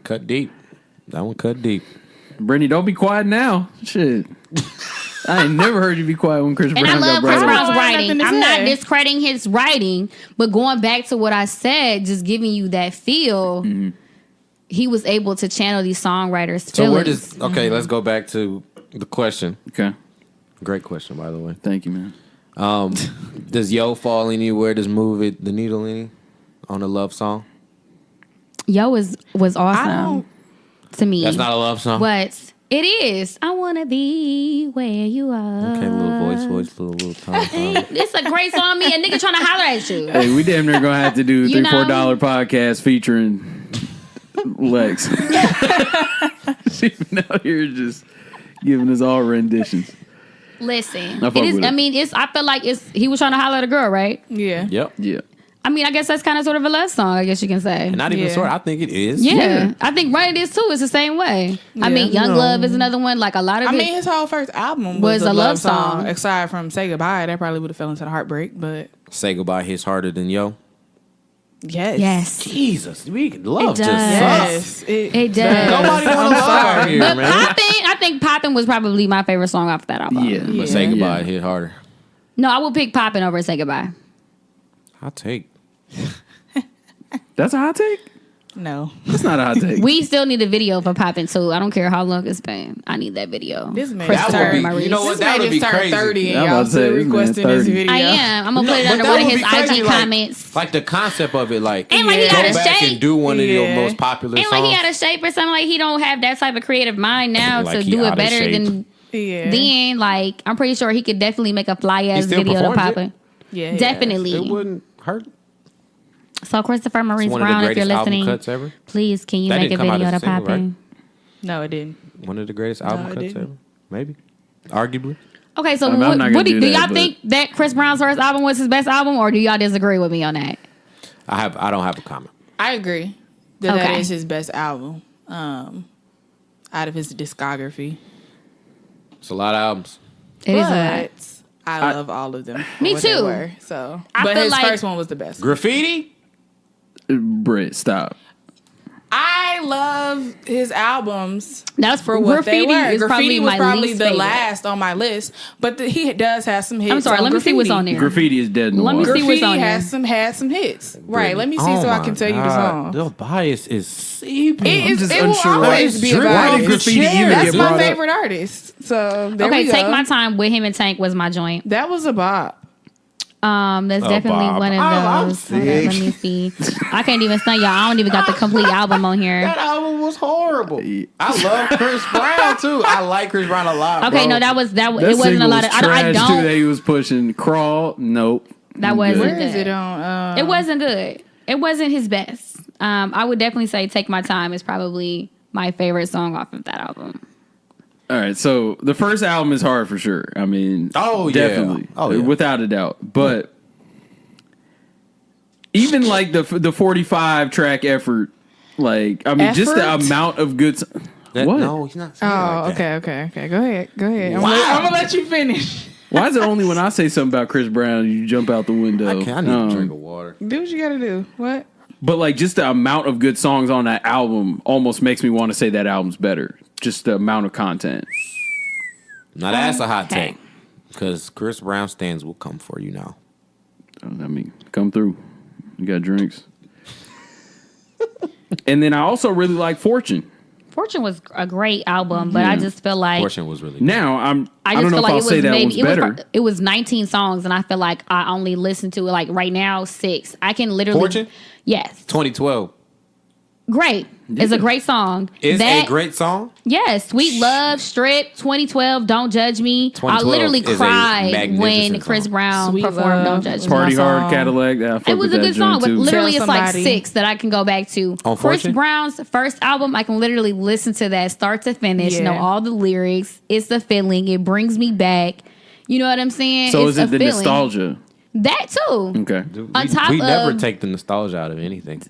A: Cut deep. That one cut deep.
D: Brytnie, don't be quiet now. Shit. I ain't never heard you be quiet when Chris
B: And
D: Brown
B: I love
D: got
B: Chris
D: brought up.
B: Brown's
C: I don't have
B: writing.
C: nothing to
B: I'm not
C: say.
B: discrediting his writing, but going back to what I said, just giving you that feel, he was able to channel these songwriters'
A: So where
B: feelings.
A: does let's go back to the question.
D: Okay.
A: Great question, by the way.
D: Thank you, man.
A: Does Yo fall anywhere? Does Move It the needle any on a love song?
B: Yo was awesome to me.
A: That's not a love song.
B: But it is. I wanna be where you are.
A: Okay, little voice, little tone.
B: It's a great song. Me, a nigga trying to holler at you.
D: Hey, we damn near gonna have to do
B: You
D: $3-4 podcast featuring Lex. She's been out here just giving us all renditions.
B: Listen,
D: I fuck
B: it is.
D: with
B: I
D: it.
B: mean, I feel like he was trying to holler at a girl, right?
C: Yeah.
A: Yep.
D: Yeah.
B: I mean, I guess that's kind of sort of a love song. I guess you can say.
A: And not even
C: Yeah.
A: sort. I think it is.
B: Yeah, I think Run It Is too. It's the same way. I mean, Young Love is another one. Like a lot of
C: I
B: it.
C: mean, his whole first album
B: Was
C: was
B: a
C: a
B: love
C: love song.
B: song.
C: Aside from Say Goodbye, that probably would have fell into the heartbreak. But
A: Say Goodbye hits harder than Yo.
C: yes.
B: yes,
A: Jesus, love
B: It
A: just
B: does.
A: sucks.
C: Yes.
B: it does.
A: Nobody want to love out here,
B: But
A: man.
B: I think Poppin' was probably my favorite song off that album.
D: Yeah.
A: But Say Goodbye hit harder.
B: No, I would pick Poppin' over Say Goodbye.
A: I'll take.
D: That's a hot take?
C: No.
D: That's not a hot take.
B: We still need a video for Poppin' too. I don't care how long it's been. I need that video.
C: This man
B: Chris
C: is
A: That would
C: turning.
A: be-
B: Maurice.
A: you know what?
C: This
A: That
C: man
A: would be
C: just turned
A: crazy.
C: 30
D: I'm
C: and
D: about
C: y'all
D: to say,
C: still
D: this man's
C: requesting this
D: 30.
C: video.
B: I am. I'm gonna put it
A: But
B: under
A: that
B: one of
A: would
B: his
A: be crazy,
B: IG
A: like-
B: comments.
A: Like the concept of it, like
B: And like he
A: go
B: had a
A: back
B: shape.
A: and do one of your
C: Yeah.
A: most popular
B: And
A: songs.
B: like he had a shape or something. Like he don't have that type of creative mind now
A: Like
B: to
A: he
B: do it
A: out of
B: better
A: shape.
B: than
C: Yeah.
B: then. Like I'm pretty sure he could definitely make a fly ass
A: still
B: video to
A: performs it?
B: Poppin'.
C: Yeah.
B: Definitely.
A: It wouldn't hurt.
B: So Christopher Maurice
A: It's one of the
B: Brown, if you're
A: greatest album
B: listening,
A: cuts ever.
B: please can you
A: That
B: make a
A: didn't come out
B: video
A: as a
B: to
A: single,
B: Poppin'?
C: No, it didn't.
A: One of the greatest album
C: it
A: cuts
C: didn't.
A: ever. Maybe. Arguably.
B: Okay, so
D: I mean, I'm not gonna
B: what do
D: do
B: y'all
D: that,
B: think that Chris Brown's first album was his best album, or do y'all disagree with me on that?
A: I don't have a comment.
C: I agree that
B: Okay.
C: that is his best album out of his discography.
A: It's a lot of albums.
B: It is a lot.
C: But I love all of them. for
B: Me
C: what they
B: too.
C: were, so,
B: I
C: but
B: feel
C: his
B: like-
C: first one was the best.
A: Graffiti?
D: Britt, stop.
C: I love his albums
B: That's
C: for what they
B: Graffiti
C: were.
B: is
C: Graffiti was
B: my
C: probably
B: least
C: the
B: favorite.
C: last on my list, but he does have some hits.
B: I'm sorry.
C: on
B: Let me see what's
C: Graffiti.
B: on there.
D: Graffiti is dead in the
B: Let me
D: water.
B: see what's
C: Graffiti
B: on
C: has some hits. Right. Let me see so I can tell you the song.
A: The bias is seeping.
C: It
D: just
C: will
D: unsure why
C: always
A: it's
C: be a
A: dripping.
D: Why did
C: bias.
D: Graffiti even
C: That's
D: get
C: my
D: brought up?
C: favorite artist. So there
B: Okay,
C: we go.
B: Take My Time with him and Tank was my joint.
C: That was a bop.
B: That's definitely
A: Bob.
B: one of
A: I'm
B: those. Hold on, let me see. I can't even stunt y'all. I don't even got the complete album on here.
A: That album was horrible. I love Chris Brown too. I like Chris Brown a lot.
B: Okay,
A: bro.
B: no, that was
D: That
B: it wasn't a
D: single
B: lot
D: was
B: of. I
D: trash too that
B: don't.
D: he was pushing. Crawl, nope.
B: That
D: I'm
B: wasn't
D: good.
C: Where is
B: good.
C: it on?
B: It wasn't good. It wasn't his best. I would definitely say "Take My Time" is probably my favorite song off of that album.
D: All right, so the first album is hard for sure. I mean,
A: Oh, yeah.
D: definitely,
A: Oh, yeah.
D: without a doubt. But even like the 45 track effort. Like, I mean, just the amount of good. What?
A: No, he's not saying like that.
C: Okay. Go ahead. I'm gonna let you finish.
D: Why is it only when I say something about Chris Brown you jump out the window?
A: I need a drink of water.
C: Do what you gotta do. What?
D: But like, just the amount of good songs on that album almost makes me want to say that album's better. Just the amount of content.
A: Now that's a hot take, because Chris Brown stands will come for you now.
D: I mean, come through. You got drinks. And then I also really like Fortune.
B: Fortune was a great album, but I just feel like
A: Fortune was really good.
D: Now I don't know if
B: like
D: I'll say that one's better.
B: It was 19 songs, and I feel like I only listened to it like right now 6. I can literally
A: Fortune?
B: Yes.
A: 2012.
B: Great. It's a great song.
A: Is a great song?
B: Yes. Sweet Love, Strip, 2012, Don't Judge Me. I literally cried when Chris Brown performed Don't Judge Me.
D: Party Hard, Cadillac.
B: It was a good song, but literally it's like 6 that I can go back to.
A: On
B: Chris
A: Fortune?
B: Brown's first album, I can literally listen to that start to finish, know all the lyrics. It's the feeling. It brings me back. You know what I'm saying?
D: So
B: it's
D: is it the
B: feeling.
D: nostalgia?
B: That too.
D: Okay.
A: We never take the nostalgia out of anything.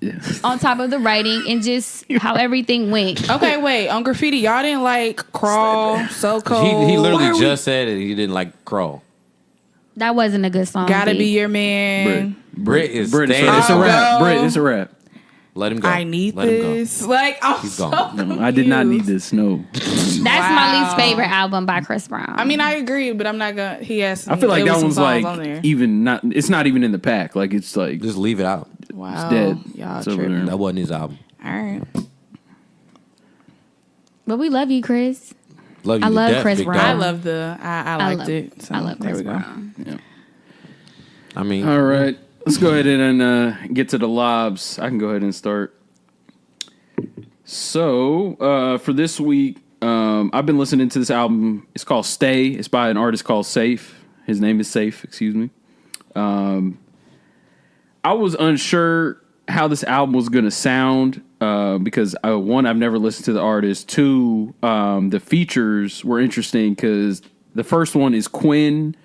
B: On top of the writing and just how everything went.
C: Okay, wait. On Graffiti, y'all didn't like Crawl, So Cold.
A: He literally just said it. He didn't like Crawl.
B: That wasn't a good song.
C: Gotta Be Your Man.
A: Brit is
D: Brit,
A: staying.
D: it's a rap. Brit, it's a rap.
A: Let him go.
C: I need
A: Let
C: this.
A: him go.
C: Like, I'm
A: He's
C: so
A: gone.
C: confused.
D: I did not need this. No.
B: That's my least favorite album by Chris Brown.
C: I mean, I agree, but I'm not gonna. He has.
D: I feel like that one's like
C: on there.
D: even not. It's not even in the pack. Like it's like
A: Just leave it out.
C: Wow,
D: it's dead.
C: Y'all
D: It's over
C: tripping.
D: there.
A: That wasn't his album.
C: All right.
B: but we love you, Chris.
A: Love you
B: I
A: to
B: love
A: death,
B: Chris
A: big
B: Brown.
C: I
A: dog.
C: love the. I liked it. So
B: I love
C: there
B: Chris
C: we go.
B: Brown.
D: Yeah.
A: I mean,
D: All right, let's go ahead and get to the lobs. I can go ahead and start. So for this week, I've been listening to this album. It's called Stay. It's by an artist called Safe. His name is Safe. Excuse me. I was unsure how this album was going to sound because one, I've never listened to the artist. Two, the features were interesting because the first one is Quinn.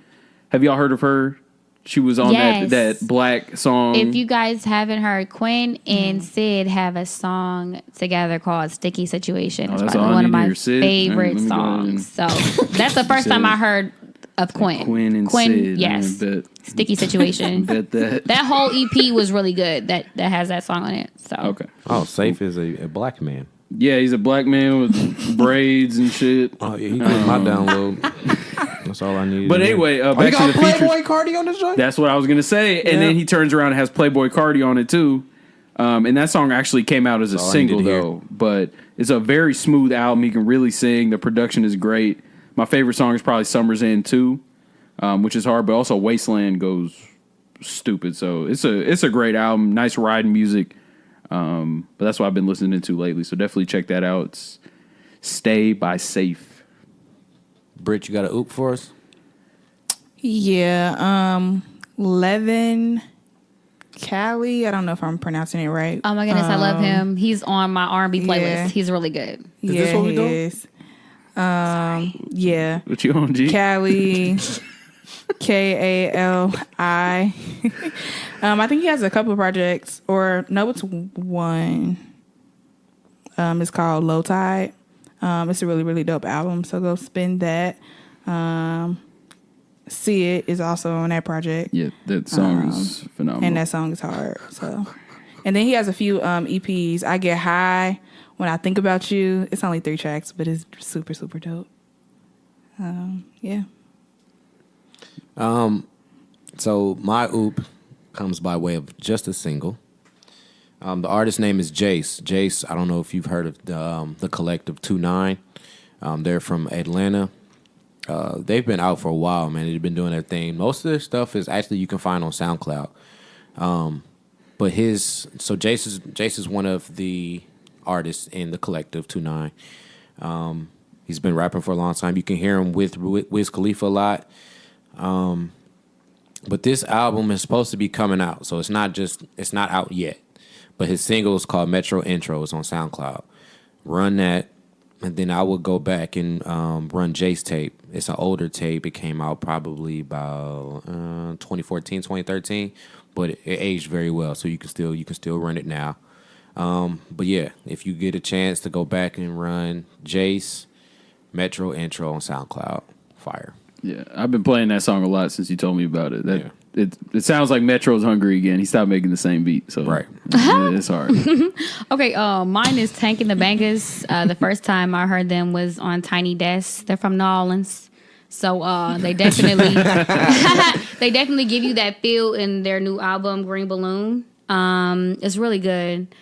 D: Have y'all heard of her? She was on that Black song.
B: If you guys haven't heard, Quinn and Sid have a song together called Sticky Situation. It's probably one of my favorite songs. So that's the first time I heard of Quinn.
D: Quinn and Sid.
B: Yes. Sticky Situation.
D: Bet that.
B: That whole EP was really good that has that song on it. So
D: Okay.
A: oh, Safe is a black man.
D: Yeah, he's a black man with braids and shit.
A: Oh yeah, he did my download. That's all I needed.
D: But anyway, back
A: you
D: to
A: got
D: the features.
A: Playboy Cardi on this joint?
D: That's what I was gonna say. And then he turns around and has Playboy Cardi on it too. And that song actually came out as a single though. But it's a very smooth album. He can really sing. The production is great. My favorite song is probably Summer's End 2, which is hard, but also Wasteland goes stupid. So it's a great album. Nice riding music. But that's what I've been listening to lately. So definitely check that out. It's Stay by Safe.
A: Britt, you got a oop for us?
C: Yeah. Leven Cali. I don't know if I'm pronouncing it right.
B: oh my goodness, I love him. He's on my R&B playlist.
C: yeah.
B: He's really good.
A: Is this what we doing?
C: is. Yeah.
D: What you on, G?
C: Cali. Kali. I think he has a couple of projects, or no, it's one. It's called Lowtide. It's a really, really dope album, so go spin that. See It is also on that project.
D: Yeah, that song is phenomenal.
C: And that song is hard. So, and then he has a few EPs. I Get High, When I Think About You. It's only 3 tracks, but it's super, super dope. Yeah.
A: So my oop comes by way of just a single. The artist's name is Jace. Jace, I don't know if you've heard of the collective 2-9. They're from Atlanta. They've been out for a while, man. They've been doing their thing. Most of their stuff is actually you can find on SoundCloud. But Jace is one of the artists in the collective 2-9. He's been rapping for a long time. You can hear him with Wiz Khalifa a lot. But this album is supposed to be coming out, so it's not out yet. But his single is called Metro Intro. It's on SoundCloud. Run that, and then I will go back and run JaceTape. It's an older tape. It came out probably about 2014, 2013. but it aged very well. So you can still run it now. But yeah, if you get a chance to go back and run Jace Metro Intro on SoundCloud, fire.
D: Yeah, I've been playing that song a lot since you told me about it. It sounds like Metro's hungry again. He stopped making the same beat, so
A: right.
D: It's hard.
B: Okay, mine is Tank and the Bangers. The first time I heard them was on Tiny Desk. They're from New Orleans, so they definitely they definitely give you that feel in their new album Green Balloon. It's really good.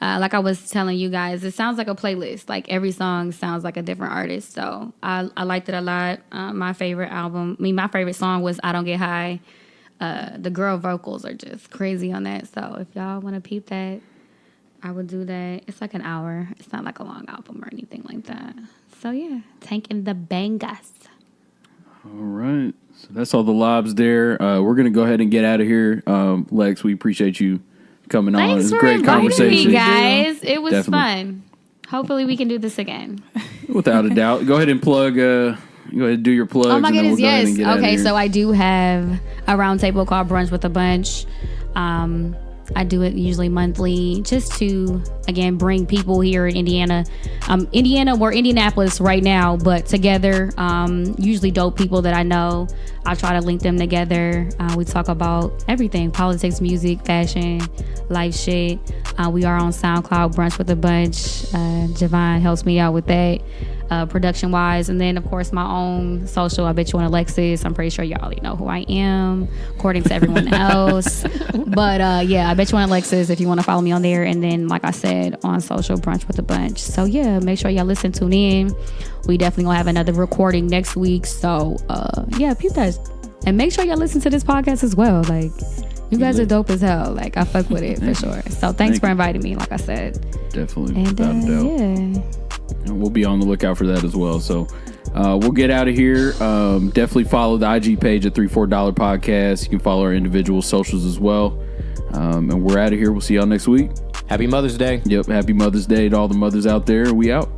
B: Like I was telling you guys, it sounds like a playlist. Like every song sounds like a different artist. So I liked it a lot. My favorite song was I Don't Get High. The girl vocals are just crazy on that. So if y'all want to peep that, I would do that. It's like an hour. It's not like a long album or anything like that. So yeah, Tank and the Bangers.
D: All right. So that's all the lobs there. We're going to go ahead and get out of here. Lex, we appreciate you coming on. It was a great conversation.
B: Me, guys. It was fun. Hopefully we can do this again. Without
D: a doubt. Go ahead and plug. Go ahead and do your plugs.
B: Oh my goodness, yes. Okay, so I do have a roundtable called Brunch with a Bunch. I do it usually monthly just to, again, bring people here in Indiana. We're Indianapolis right now, but together, usually dope people that I know. I try to link them together. We talk about everything, politics, music, fashion, life shit. We are on SoundCloud, Brunch with a Bunch. Javon helps me out with that. Production wise, and then of course my own social. I bet you want Alexis. I'm pretty sure y'all already know who I am, according to everyone else. But yeah, I bet you want Alexis if you want to follow me on there. And then, like I said, on social, Brunch with a Bunch. So yeah, make sure y'all tune in. We definitely gonna have another recording next week. So yeah, peep that, and make sure y'all listen to this podcast as well. Like, you guys are dope as hell. Like, I fuck with it for sure. So thanks for inviting me. Like I said,
D: definitely,
B: and
D: without a doubt.
B: Yeah.
D: And we'll be on the lookout for that as well. So we'll get out of here. Definitely follow the IG page at $3-4 Podcast. You can follow our individual socials as well. And we're out of here. We'll see y'all next week.
A: Happy Mother's Day.
D: Yep. Happy Mother's Day to all the mothers out there. We out.